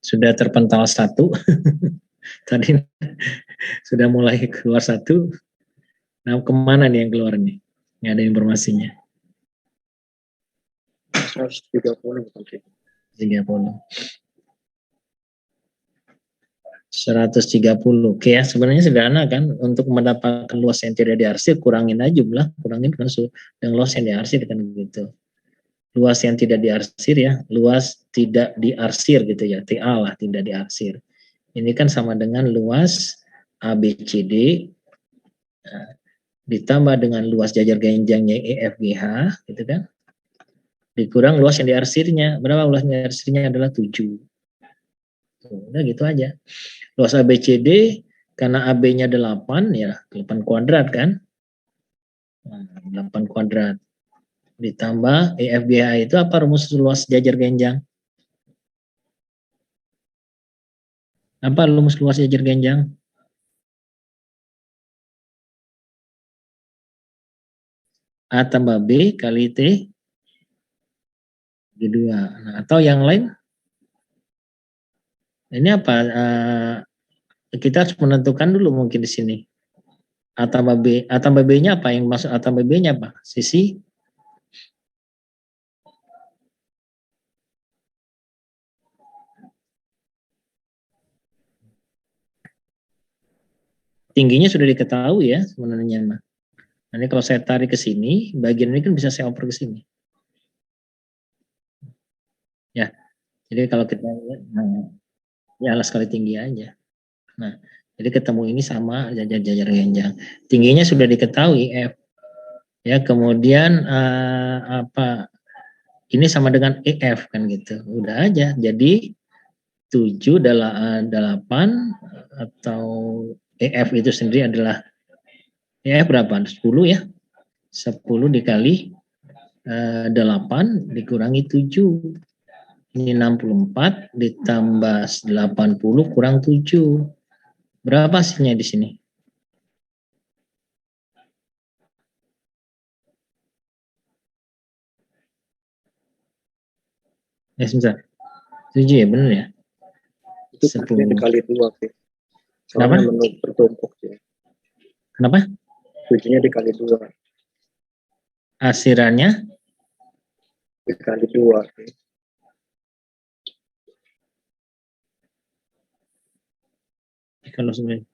Sudah terpental 1. Tadi sudah mulai keluar 1. Nah, kemana nih yang keluar nih? Nggak ada informasinya. 130 mungkin. 30. 130. Oke ya, sebenarnya sederhana kan, untuk mendapatkan luas yang tidak diarsir, kurangin aja jumlah, kurangin kan yang luas yang diarsir kan gitu. Luas yang tidak diarsir ya, luas tidak diarsir gitu ya, TA lah, tidak diarsir. Ini kan sama dengan luas ABCD ditambah dengan luas jajar genjangnya EFGH gitu kan, dikurang luas yang diarsirnya. Berapa luas yang diarsirnya? Adalah 7. Udah gitu aja. Luas ABCD karena AB-nya 8 ya, 8 kuadrat kan. 8 kuadrat. Ditambah EFGH itu apa rumus luas jajar genjang? Apa rumus luas jajar genjang? A tambah B kali T G2. Nah, atau yang lain? Ini apa? Kita harus menentukan dulu mungkin di sini. A tambah B. A tambah B-nya apa? Yang masuk A tambah B-nya apa? Sisi tingginya sudah diketahui ya sebenarnya mah. Nanti kalau saya tarik ke sini, bagian ini kan bisa saya oper ke sini. Ya, jadi kalau kita lihat, nah, ya alas kali tinggi aja. Nah, jadi ketemu ini sama jajar genjang. Tingginya sudah diketahui F. Ya, kemudian apa? Ini sama dengan EF kan gitu. Udah aja. Jadi 7 adalah 8 atau EF itu sendiri adalah EF berapa? 10 ya. 10 dikali 8 dikurangi 7. Ini 64 ditambah 80 kurang 7. Berapa hasilnya di sini? Sebentar. 7 ya, benar ya? Itu 10 dikali 2 sih. Kenapa? Menurut bertumpuk sih. Kenapa? 7-nya dikali 2. Arsirannya? Dikali 2 sih. Kalau sebenarnya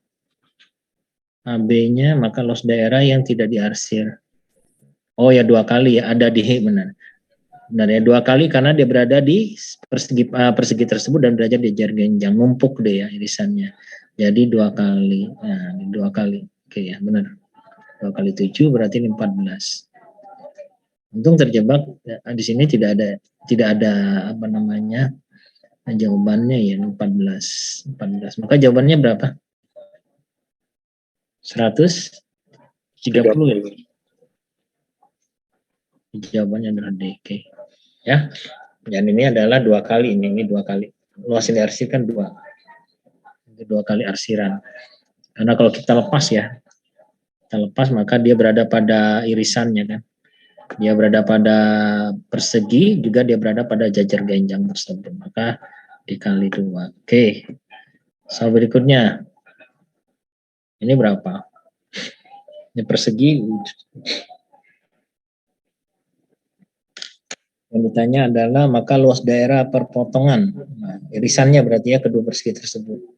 AB-nya maka los daerah yang tidak diarsir. Oh ya 2 kali ya, ada di benar. Benar ya 2 kali karena dia berada di persegi tersebut dan berada di jajar genjang, numpuk deh ya irisannya. Jadi 2 kali. Nah, 2 kali. Oke ya, benar. 2 kali 7 berarti 14. Untung terjebak di sini tidak ada apa namanya? Jawabannya ya 14. Maka jawabannya berapa? 130 ya. Jawabannya adalah DK. Ya. Dan ini adalah 2 kali ini 2 kali. Luas yang diarsirkan 2. 2 kali arsiran. Karena kalau kita lepas ya, maka dia berada pada irisannya kan. Dia berada pada persegi, juga dia berada pada jajar genjang tersebut. Maka dikali 2. Oke. Soal berikutnya. Ini berapa? Ini persegi. Yang ditanya adalah maka luas daerah perpotongan. Nah, irisannya berarti ya kedua persegi tersebut.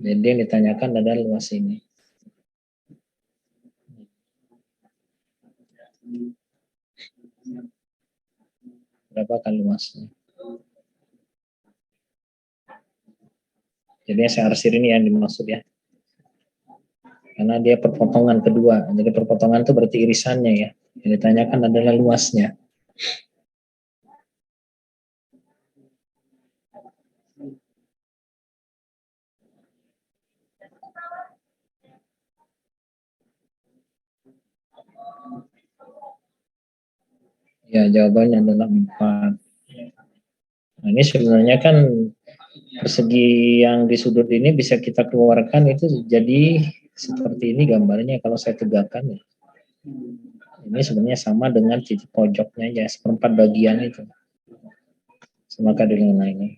Jadi yang ditanyakan adalah luas ini. Berapa kan luasnya? Jadi saya arsir ini yang dimaksud ya. Karena dia perpotongan kedua. Jadi perpotongan itu berarti irisannya ya. Yang ditanyakan adalah luasnya. Ya, jawabannya adalah 4. Nah, ini sebenarnya kan persegi yang di sudut ini bisa kita keluarkan itu jadi seperti ini gambarnya kalau saya tegakkan ya. Ini sebenarnya sama dengan titik pojoknya ya, seperempat bagian itu. Samakan dengan ini.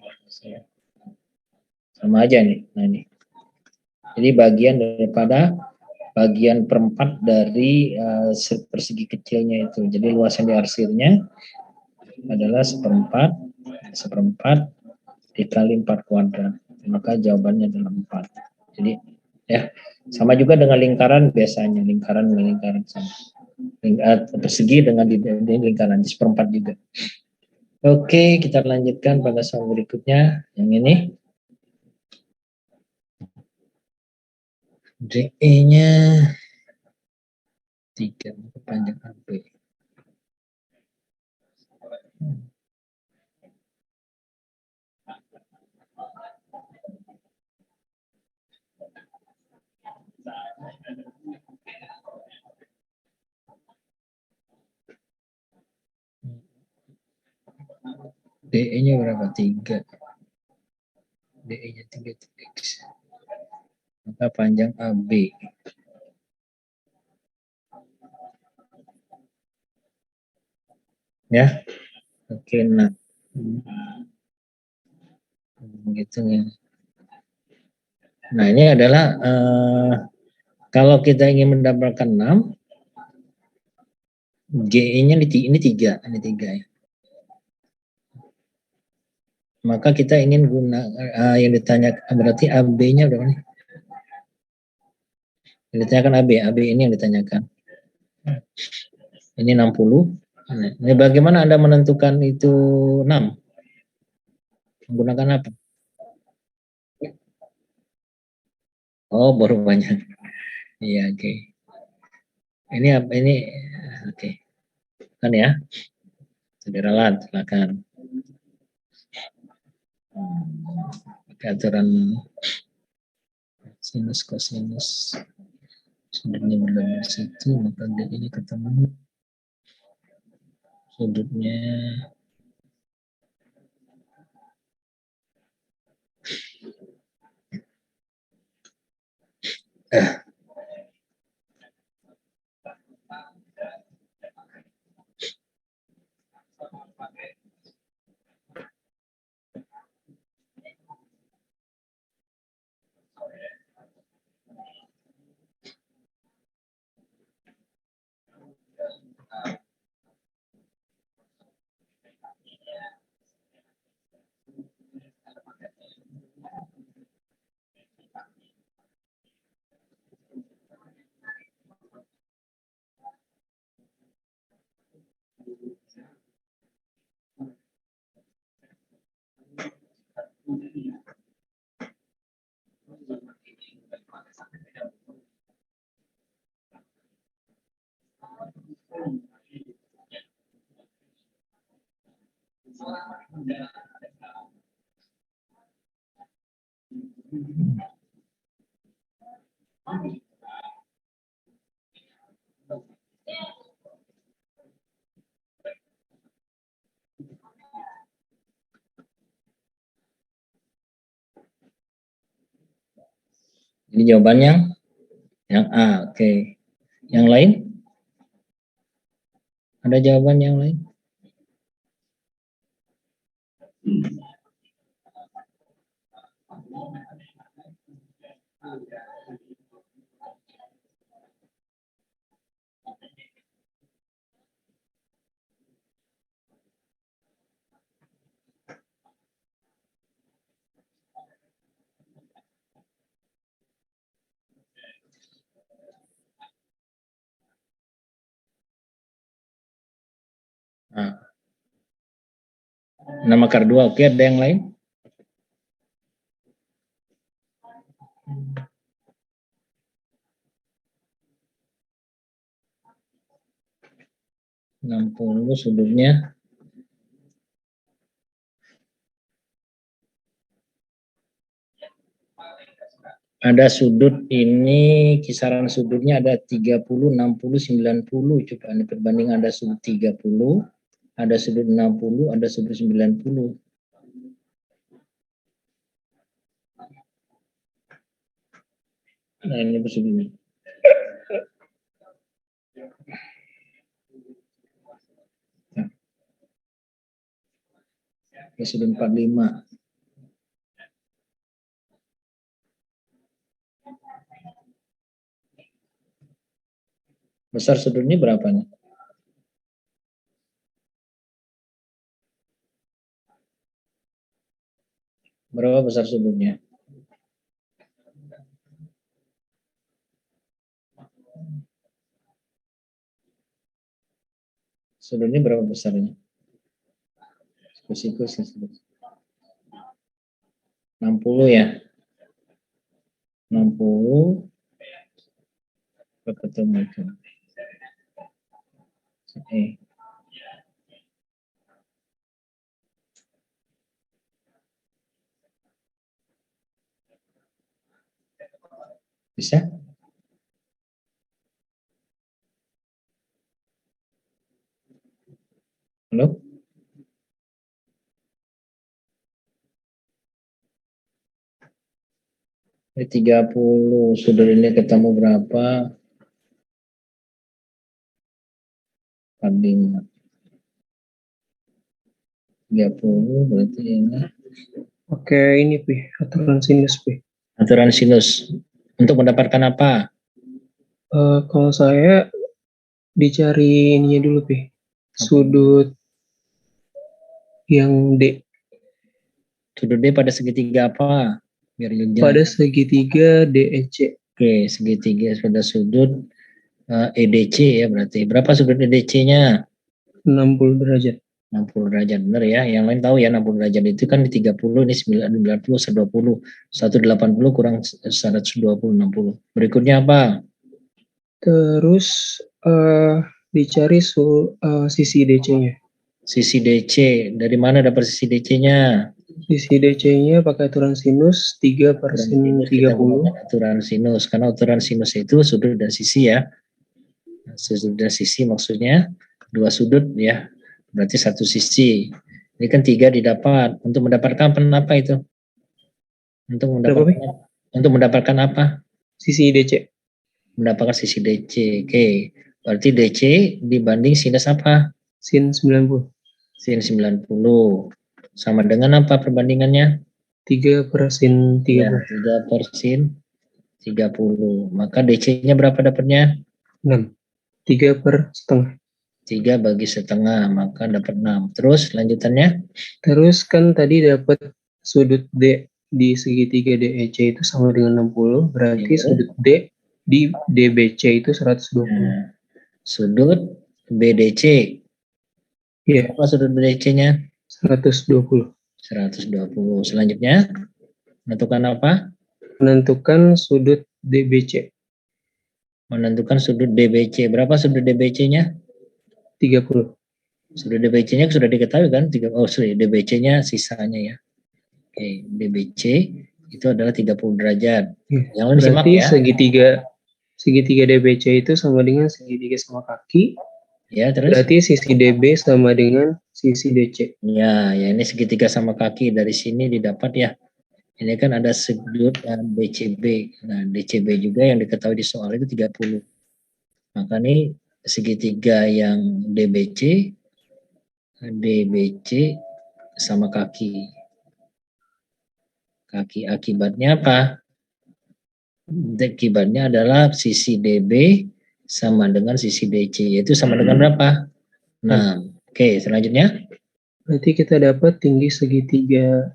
Sama aja nih. Nah ini. Jadi bagian daripada bagian perempat dari persegi kecilnya itu. Jadi luasan diarsirnya adalah seperempat dikali 4 kuadrat. Maka jawabannya adalah 4. Jadi ya sama juga dengan lingkaran biasanya, lingkaran sama. Persegi dengan di lingkaran seperempat juga. Oke, kita lanjutkan pada soal berikutnya. Yang ini DE-nya 3 panjang AB. DE-nya berapa? 3. DE-nya 3 X. Maka panjang AB. Ya. Oke, nah. Gitu ya. Nah, ini adalah kalau kita ingin mendapatkan 6, GE-nya ini 3 ya. Maka kita ingin yang ditanya berarti AB-nya berapa nih? Yang ditanyakan AB ini yang ditanyakan. Ini 60. Nah, ini bagaimana Anda menentukan itu 6? Menggunakan apa? Oh, baru banyak. Iya, oke. Ini apa ini? Oke. Kan ya. Saudara, silakan. Aturan sinus kosinus sudutnya berada di situ, maka dia ini ketemu sudutnya Jadi jawabannya yang A. Oke. Yang lain? Ada jawaban yang lain? Nah. Nama akar 2. Oke, ada yang lain? (60) sudutnya ada sudut ini, kisaran sudutnya ada 30, 60, 90. Coba ini perbandingan, ada sudut 30, ada sudut 60, ada sudut 90. Nah, ini sudutnya. Ya, sudut 45. Besar sudutnya berapa nih? Berapa besar sudutnya? Sudutnya berapa besarnya? Sikus 60 ya. 60 ketemu itu. Bisa? Halo? Ini 30, sudut ini ketemu berapa? 45. 30 berarti ini. Oke, ini Pi, aturan sinus Pi. Aturan sinus. Untuk mendapatkan apa? Kalau saya dicari ininya dulu Pi. Sudut yang D. Sudut D pada segitiga apa? Biar jelas. Pada segitiga DEC. Oke, segitiga pada sudut EDC ya berarti. Berapa sudut EDC-nya? 60 derajat. 60 derajat, benar ya. Yang lain tahu ya 60 derajat itu kan di 30, ini 90, 120. 180 kurang 120, 60. Berikutnya apa? Terus dicari sisi DC-nya. Sisi DC. Dari mana dapat sisi DC-nya? Sisi DC-nya pakai aturan sinus 3 per sin 30. Aturan sinus. Karena aturan sinus itu sudut dan sisi ya. Sudut dan sisi maksudnya dua sudut ya. Berarti satu sisi. Ini kan 3 didapat. Untuk mendapatkan apa itu? Untuk mendapatkan apa? Sisi DC. Mendapatkan sisi DC. Oke. Berarti DC dibanding sinus apa? Sin 90. Sin 90. Sama dengan apa perbandingannya? 3 per sin 30. Ya, 3 per sin 30. Maka DC-nya berapa dapatnya? 6. 3 per setengah. 3 bagi setengah, maka dapat 6. Terus lanjutannya? Terus kan tadi dapat sudut D di segitiga DEC itu sama dengan 60. Berarti sudut D di DBC itu 120. Nah, sudut BDC. Iya. Apa sudut BDC-nya? 120. 120. Selanjutnya, menentukan apa? Menentukan sudut DBC. Menentukan sudut DBC. Berapa sudut DBC-nya? 30. Sudut DBC-nya sudah diketahui kan? DBC-nya sisanya ya. Oke, DBC itu adalah 30 derajat. Ya. Yang lain simak berarti ya. segitiga DBC itu sama dengan segitiga sama kaki. Ya, terus? Berarti sisi DB sama dengan sisi DC. Ya, ini segitiga sama kaki. Dari sini didapat ya. Ini kan ada sudut DCB. Nah, DCB juga yang diketahui di soal itu 30. Maka ini segitiga yang DBC sama kaki. Kaki akibatnya apa? Akibatnya adalah sisi DB sama dengan sisi DC, yaitu sama dengan berapa? 6. Oke, selanjutnya. Berarti kita dapat tinggi segitiga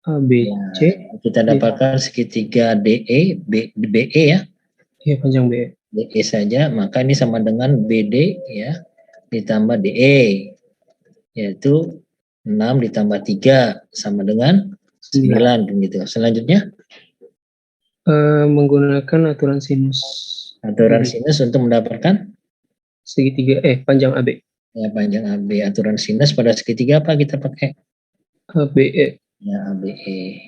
ABC. Ya, kita dapatkan segitiga DE, BE ya. Iya, panjang BE. DE saja, maka ini sama dengan BD ya, ditambah DE, yaitu 6 ditambah 3 sama dengan 9 gitu. Selanjutnya menggunakan aturan sinus. Aturan sinus untuk mendapatkan segitiga panjang AB. Ya, panjang AB. Aturan sinus pada segitiga apa kita pakai? ABE. Ya, ABE.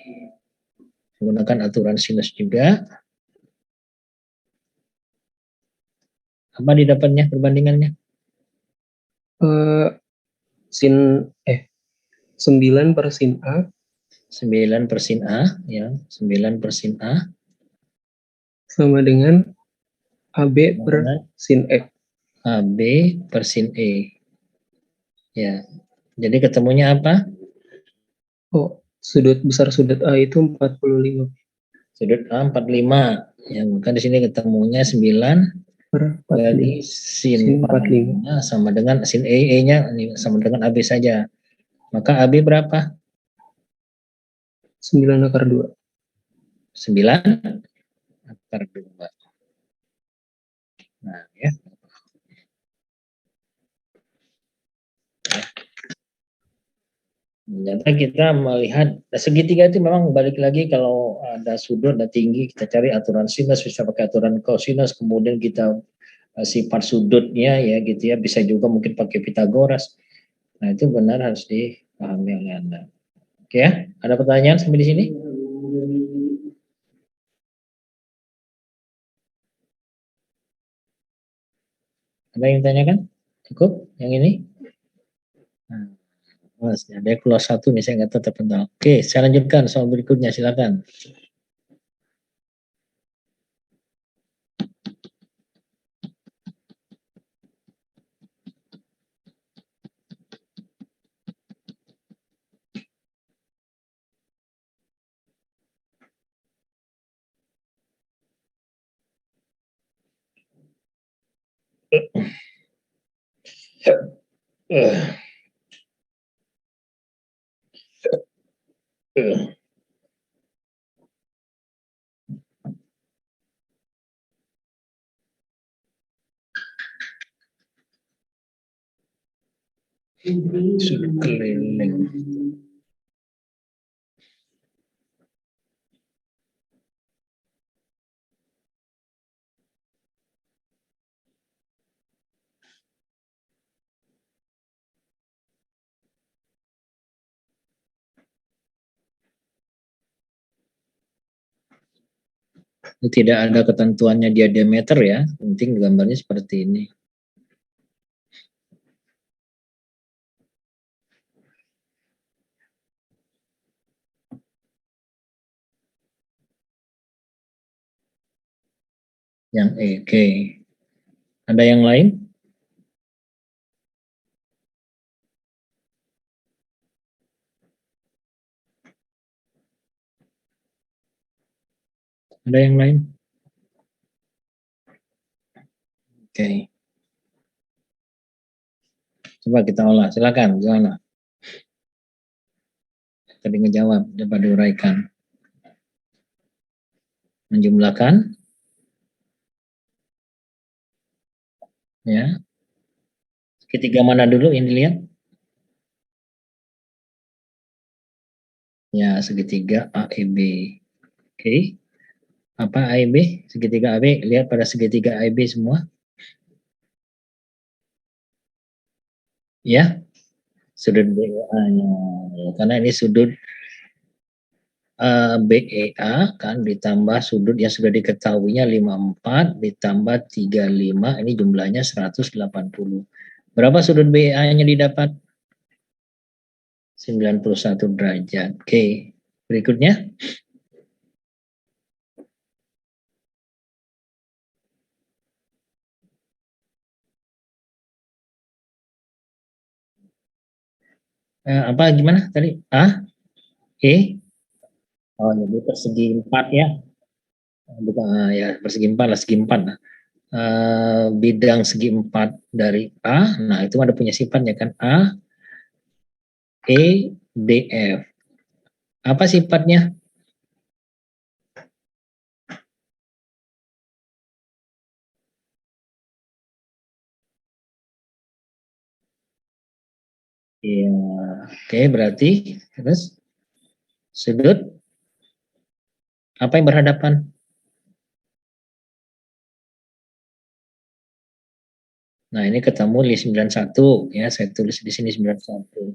Menggunakan aturan sinus juga. Apa didapatnya perbandingannya? 9 per sin A. 9 per sin A, ya. 9 per sin A. Sama dengan AB per sin E. AB per sin E. Ya. Jadi ketemunya apa? Oh, besar sudut A itu 45. Sudut A 45. Ya, maka di sini ketemunya 9 bagi sin 45 sama dengan sin E-nya sama dengan AB saja. Maka AB berapa? 9 akar 2. 9 akar 2. Nah, ya. Ternyata kita melihat segitiga itu memang balik lagi kalau ada sudut ada tinggi kita cari aturan sinus, bisa pakai aturan kosinus, kemudian kita sifat sudutnya ya gitu ya, bisa juga mungkin pakai Pitagoras. Nah itu benar harus dipahami oleh Anda. Oke ya, ada pertanyaan sampai di sini? Ada yang tanyakan? Cukup yang ini? Nah, Mas, ada kelas 1 nih, saya nggak tahu terpental. Oke, saya lanjutkan soal berikutnya, silakan. Sudut keliling. Tidak ada ketentuannya dia diameter ya, penting gambarnya seperti ini. Yang E, oke. Ada yang lain? Ada yang lain? Oke. Coba kita olah, silakan, gimana? Tadi ngejawab, dapat diuraikan. Menjumlahkan, ya. Segitiga mana dulu ini lihat? Ya, segitiga AEB. Oke. Apa AEB? Segitiga AB, lihat pada segitiga AEB semua. Ya, sudut BEA-nya. Ya, karena ini sudut BEA kan ditambah sudut yang sudah diketahuinya 54 ditambah 35, ini jumlahnya 180. Berapa sudut BEA-nya didapat? 91 derajat. Oke, berikutnya. Apa gimana tadi? A, E, oh jadi persegi 4 ya. Bukan ya persegi 4 lah, segi 4 lah. Bidang segi 4 dari A, nah itu ada punya sifatnya kan, A, E, D, F. Apa sifatnya? Ya, oke, berarti terus sudut apa yang berhadapan? Nah, ini ketemu di 91 ya, saya tulis di sini 91.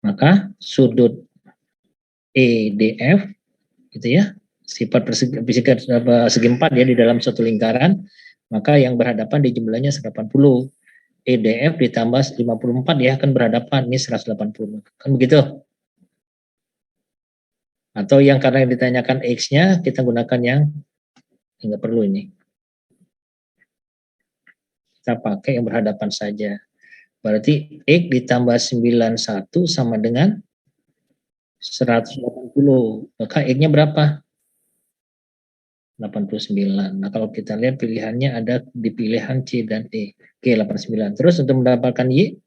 Maka sudut EDF gitu ya, sifat segi 4 ya di dalam suatu lingkaran, maka yang berhadapan di jumlahnya 180. EDF ditambah 54 ya kan berhadapan, ini 180. Kan begitu? Atau yang karena yang ditanyakan X-nya, kita gunakan yang enggak perlu ini. Kita pakai yang berhadapan saja. Berarti X ditambah 91 sama dengan 180. Maka X-nya berapa? 89. Nah, kalau kita lihat pilihannya ada di pilihan C dan E. Oke, 89. Terus untuk mendapatkan Y,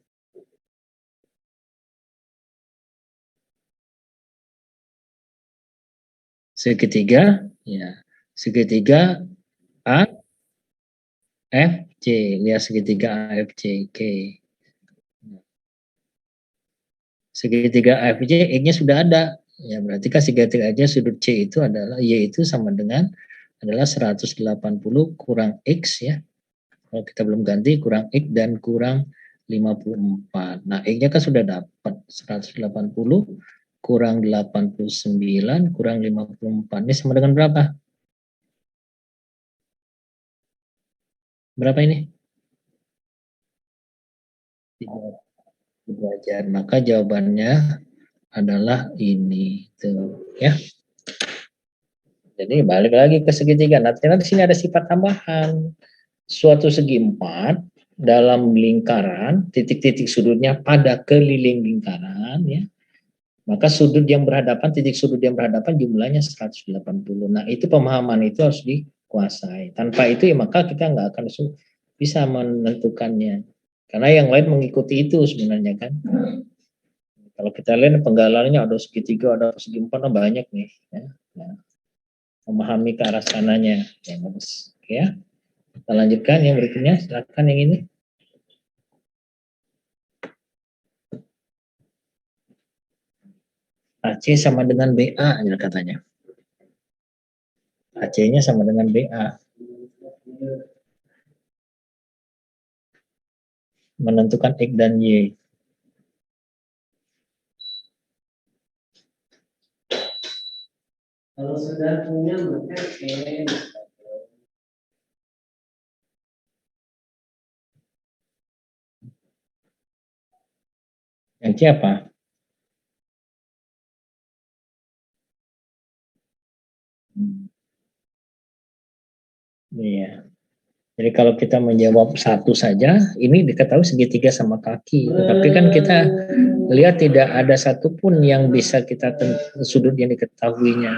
segitiga, ya. Segitiga A, F, C. Lihat segitiga A, F, C. Oke. Segitiga A, F, C, X-nya sudah ada. Ya, berarti kan segitiga aja sudut C itu adalah Y itu sama dengan adalah 180 kurang X ya. Kalau kita belum ganti kurang X dan kurang 54. Nah, X-nya kan sudah dapat 180 kurang 89 kurang 54. Ini sama dengan berapa? Berapa ini? 3 derajat. Maka jawabannya adalah ini tuh ya. Jadi balik lagi ke segitiga. Nah, ternyata di sini ada sifat tambahan. Suatu segi empat dalam lingkaran, titik-titik sudutnya pada keliling lingkaran ya. Maka sudut yang berhadapan, titik sudut yang berhadapan jumlahnya 180. Nah, itu pemahaman itu harus dikuasai. Tanpa itu ya maka kita nggak akan bisa menentukannya. Karena yang lain mengikuti itu sebenarnya kan. Kalau kita lihat penggalannya ada segitiga, ada segi empat, banyak nih. Ya. Nah, memahami ke arah sananya. Ya, bagus. Ya. Kita lanjutkan yang berikutnya. Silakan yang ini. AC sama dengan BA katanya. AC-nya sama dengan BA. Menentukan X dan Y. Kalau sudah punya maka yang C apa? Iya. Jadi kalau kita menjawab satu saja, ini diketahui segitiga sama kaki. Tetapi kan kita lihat tidak ada satupun yang bisa kita sudut yang diketahuinya.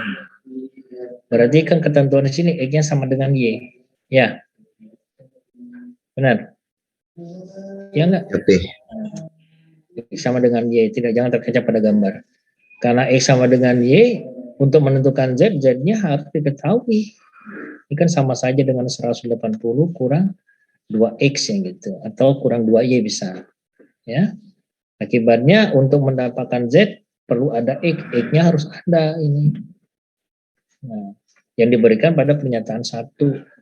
Berarti kan ketentuan di sini X-nya sama dengan Y. Ya, benar. Ya enggak? Oke. X sama dengan Y, tidak jangan terkaca pada gambar. Karena X sama dengan Y, untuk menentukan Z, Z-nya harus diketahui. Ini kan sama saja dengan 180 kurang 2X yang gitu. Atau kurang 2Y bisa. Ya. Akibatnya untuk mendapatkan Z, perlu ada X. X-nya harus ada ini. Nah, yang diberikan pada pernyataan 1.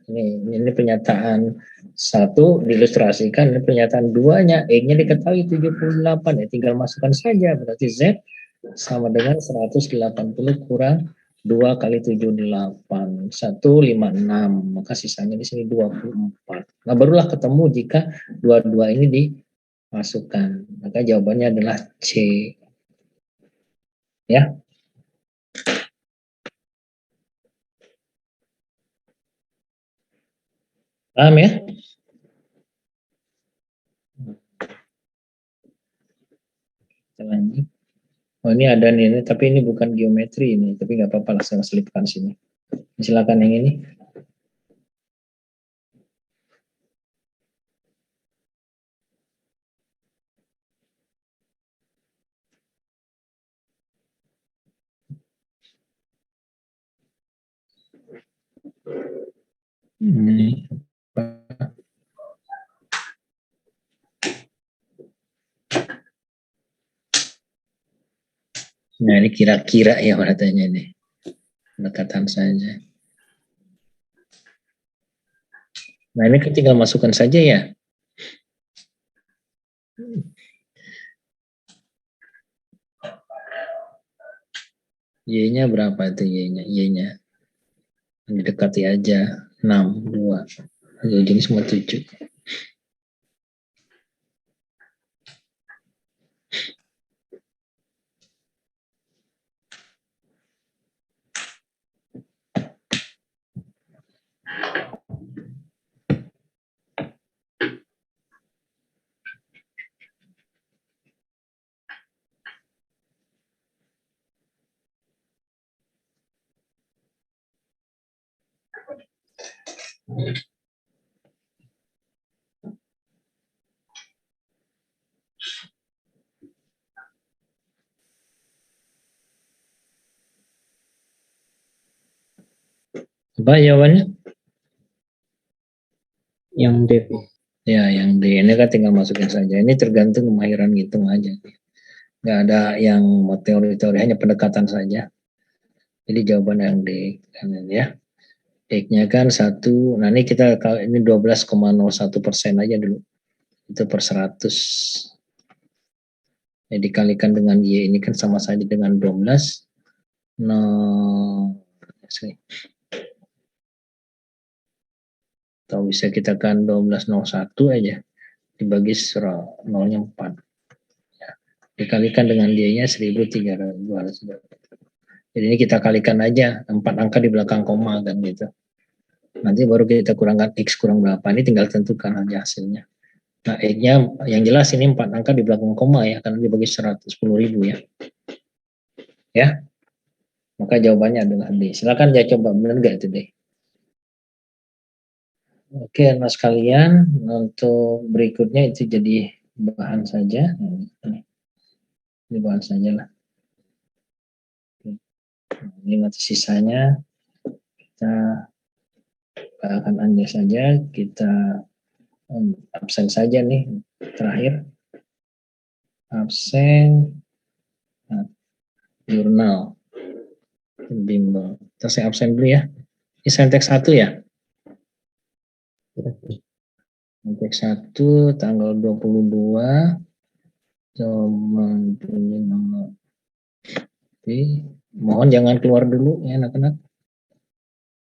Ini pernyataan 1 diilustrasikan, ini pernyataan 2-nya, X-nya diketahui 78, ya tinggal masukkan saja, berarti Z sama dengan 180 kurang 2 kali 78, 156, maka sisanya di sini 24. Nah, barulah ketemu jika dua-dua ini dimasukkan, maka jawabannya adalah C. Ya. Paham ya? Lanjut. Oh, ini ada nih, tapi ini bukan geometri ini, tapi nggak apa-apa lah, saya selipkan sini. Silakan yang ini. Ini. Nah, ini kira-kira ya katanya ini. Pendekatan saja. Nah, ini kan tinggal masukkan saja ya. Y-nya berapa itu Y-nya? Y-nya. Didekati aja. 6, 2. Jadi semua 7. Apa jawabannya? Yang D. Ya, yang D. Ini kan tinggal masukin saja. Ini tergantung kemahiran ngitung aja. Nggak ada yang mau teori-teori, hanya pendekatan saja. Jadi jawaban yang D. Ya. X-nya kan 1. Nah ini kita, ini 12,01% aja dulu. Itu per 100. Ya, dikalikan dengan Y ini kan sama saja dengan 12. Atau bisa kita kan 12,01 aja dibagi 0-nya 4 ya. Dikalikan dengan Y-nya 1300. Jadi ini kita kalikan aja 4 angka di belakang koma kan gitu. Nanti baru kita kurangkan X kurang berapa, ini tinggal tentukan aja hasilnya. Nah X-nya yang jelas ini 4 angka di belakang koma ya, karena dibagi 110.000 ya. Ya, maka jawabannya adalah D. Silakan ya coba, benar nggak itu D? Oke, anak sekalian, untuk berikutnya itu jadi bahan saja. Ini bahan saja lah. Ini nanti sisanya kita akan anda saja, kita absen saja nih terakhir. Absen jurnal bimbel. Kita saya absen dulu ya. Ini Saintek 1 ya. Saintek 1 tanggal 22. Coba nomor. Mohon jangan keluar dulu ya anak-anak.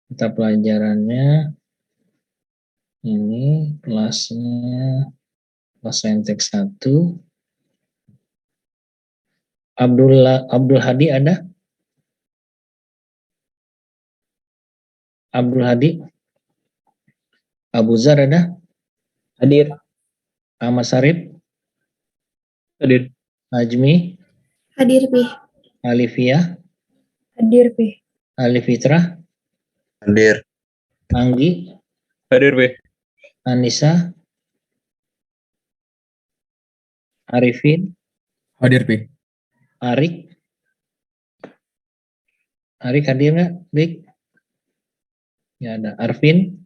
Kita pelajarannya ini kelasnya kelas Saintek 1. Abdul Hadi ada? Abdul Hadi? Abu Zar ada? Hadir. Ahmad Sarif? Hadir. Ajmi? Hadir, Pi. Alifia? Hadir, Pi. Alifitra? Hadir. Anggi? Hadir, Pi. Anissa? Arifin? Hadir, Pi. Arik? Arik hadir nggak? Rik? Nggak ada. Arvin?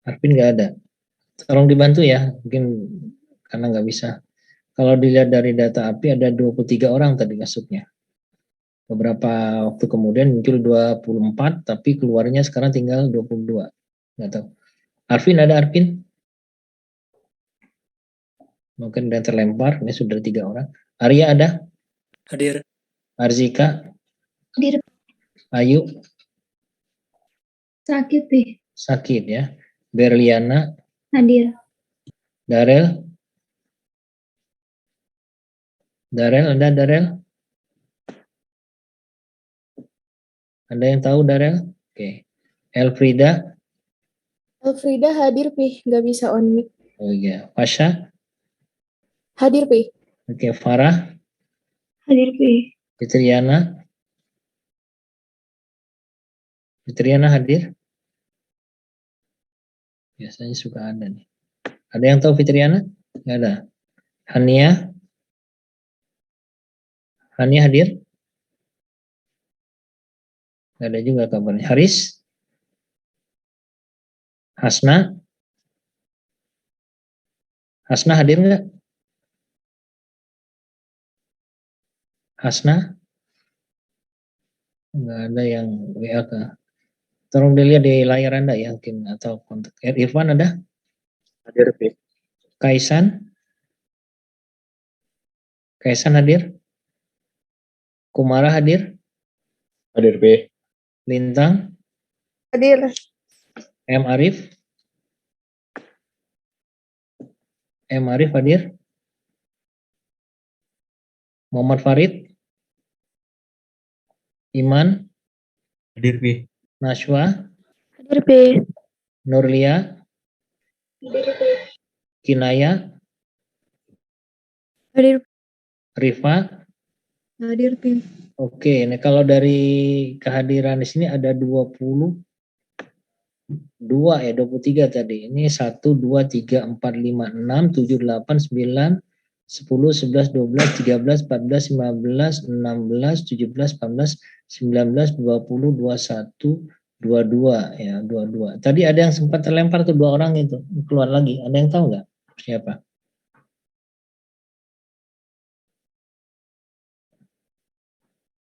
Arvin nggak ada. Tolong dibantu ya, mungkin karena nggak bisa. Kalau dilihat dari data API ada 23 orang tadi masuknya. Beberapa waktu kemudian muncul 24, tapi keluarnya sekarang tinggal 22. Nggak tahu. Arvin ada Arvin? Mungkin dan terlempar, ini sudah 3 orang. Arya ada? Hadir. Arzika? Hadir. Ayu? Sakit, Pi. Sakit ya. Berliana? Hadir. Darel? Darel ada Darel? Ada yang tahu Darel? Oke. Elfrida? Elfrida hadir, Pi. Nggak bisa on mic. Oh iya. Fasha? Hadir, Pi. Oke. Farah? Hadir, Pi. Fitriana? Fitriana hadir? Biasanya suka ada nih. Ada yang tahu Fitriana? Nggak ada. Hania? Hania hadir? Nggak ada juga kabarnya. Haris? Hasna? Hasna hadir nggak? Hasna? Nggak ada yang WA ke. Tolong dilihat di layar Anda ya, mungkin atau kontak. Irfan ada? Hadir, Pi. Kaisan? Kaisan hadir? Kumara hadir? Hadir, Pi. Lintang? Hadir. M. Arif? M. Arif hadir? Muhammad Farid? Iman? Hadir, Pi. Nashwa? Hadir, Pi. Nurlia? Hadir, Pi. Kinaya? Hadir. Rifa? Hadir, Pi. Oke, ini kalau dari kehadiran di sini ada 20, 2 ya, 23 tadi. Ini 1, 2, 3, 4, 5, 6, 7, 8, 9, 10, 11, 12, 13, 14, 15, 16, 17, 18, 19, 20, 21, 22 ya, 22. Tadi ada yang sempat terlempar tuh 2 orang itu, keluar lagi. Ada yang tahu nggak siapa?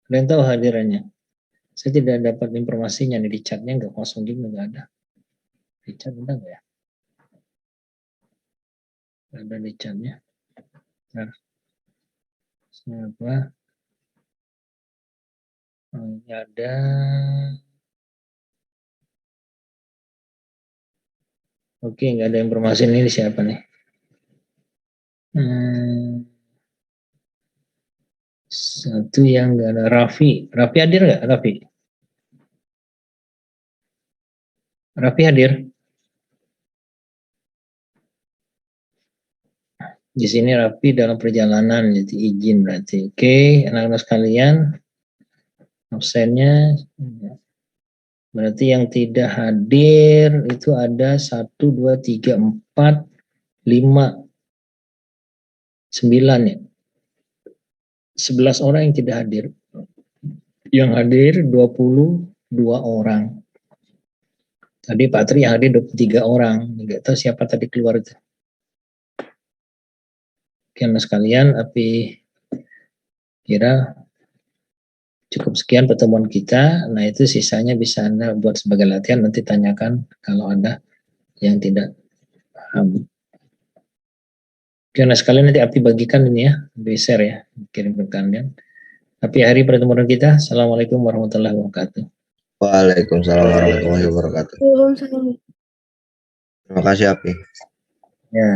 Ada yang tahu hadirannya? Saya tidak dapat informasinya nih di chatnya, nggak, kosong juga nggak ada. Di chat ada nggak ya? Nggak ada di chatnya. Nah, siapa? Oh, ini ada. Oke, nggak ada informasi ini siapa nih? Satu yang nggak ada. Raffi. Raffi hadir nggak? Raffi? Raffi hadir? Di sini Raffi dalam perjalanan, jadi izin berarti. Oke, anak-anak sekalian, absennya berarti yang tidak hadir itu ada 1, 2, 3, 4, 5, 9 ya. 11 orang yang tidak hadir. Yang hadir 22 orang. Tadi Pak Tri yang hadir 23 orang. Nggak tahu siapa tadi keluar itu. Karena sekalian, Api kira cukup sekian pertemuan kita. Nah, itu sisanya bisa Anda buat sebagai latihan. Nanti tanyakan kalau ada yang tidak paham. Karena sekalian nanti Api bagikan ini ya, di share ya, kirim ke kalian. Tapi hari pertemuan kita, Assalamualaikum warahmatullahi wabarakatuh. Waalaikumsalam warahmatullahi wabarakatuh. Waalaikumsalam. Terima kasih Api. Ya.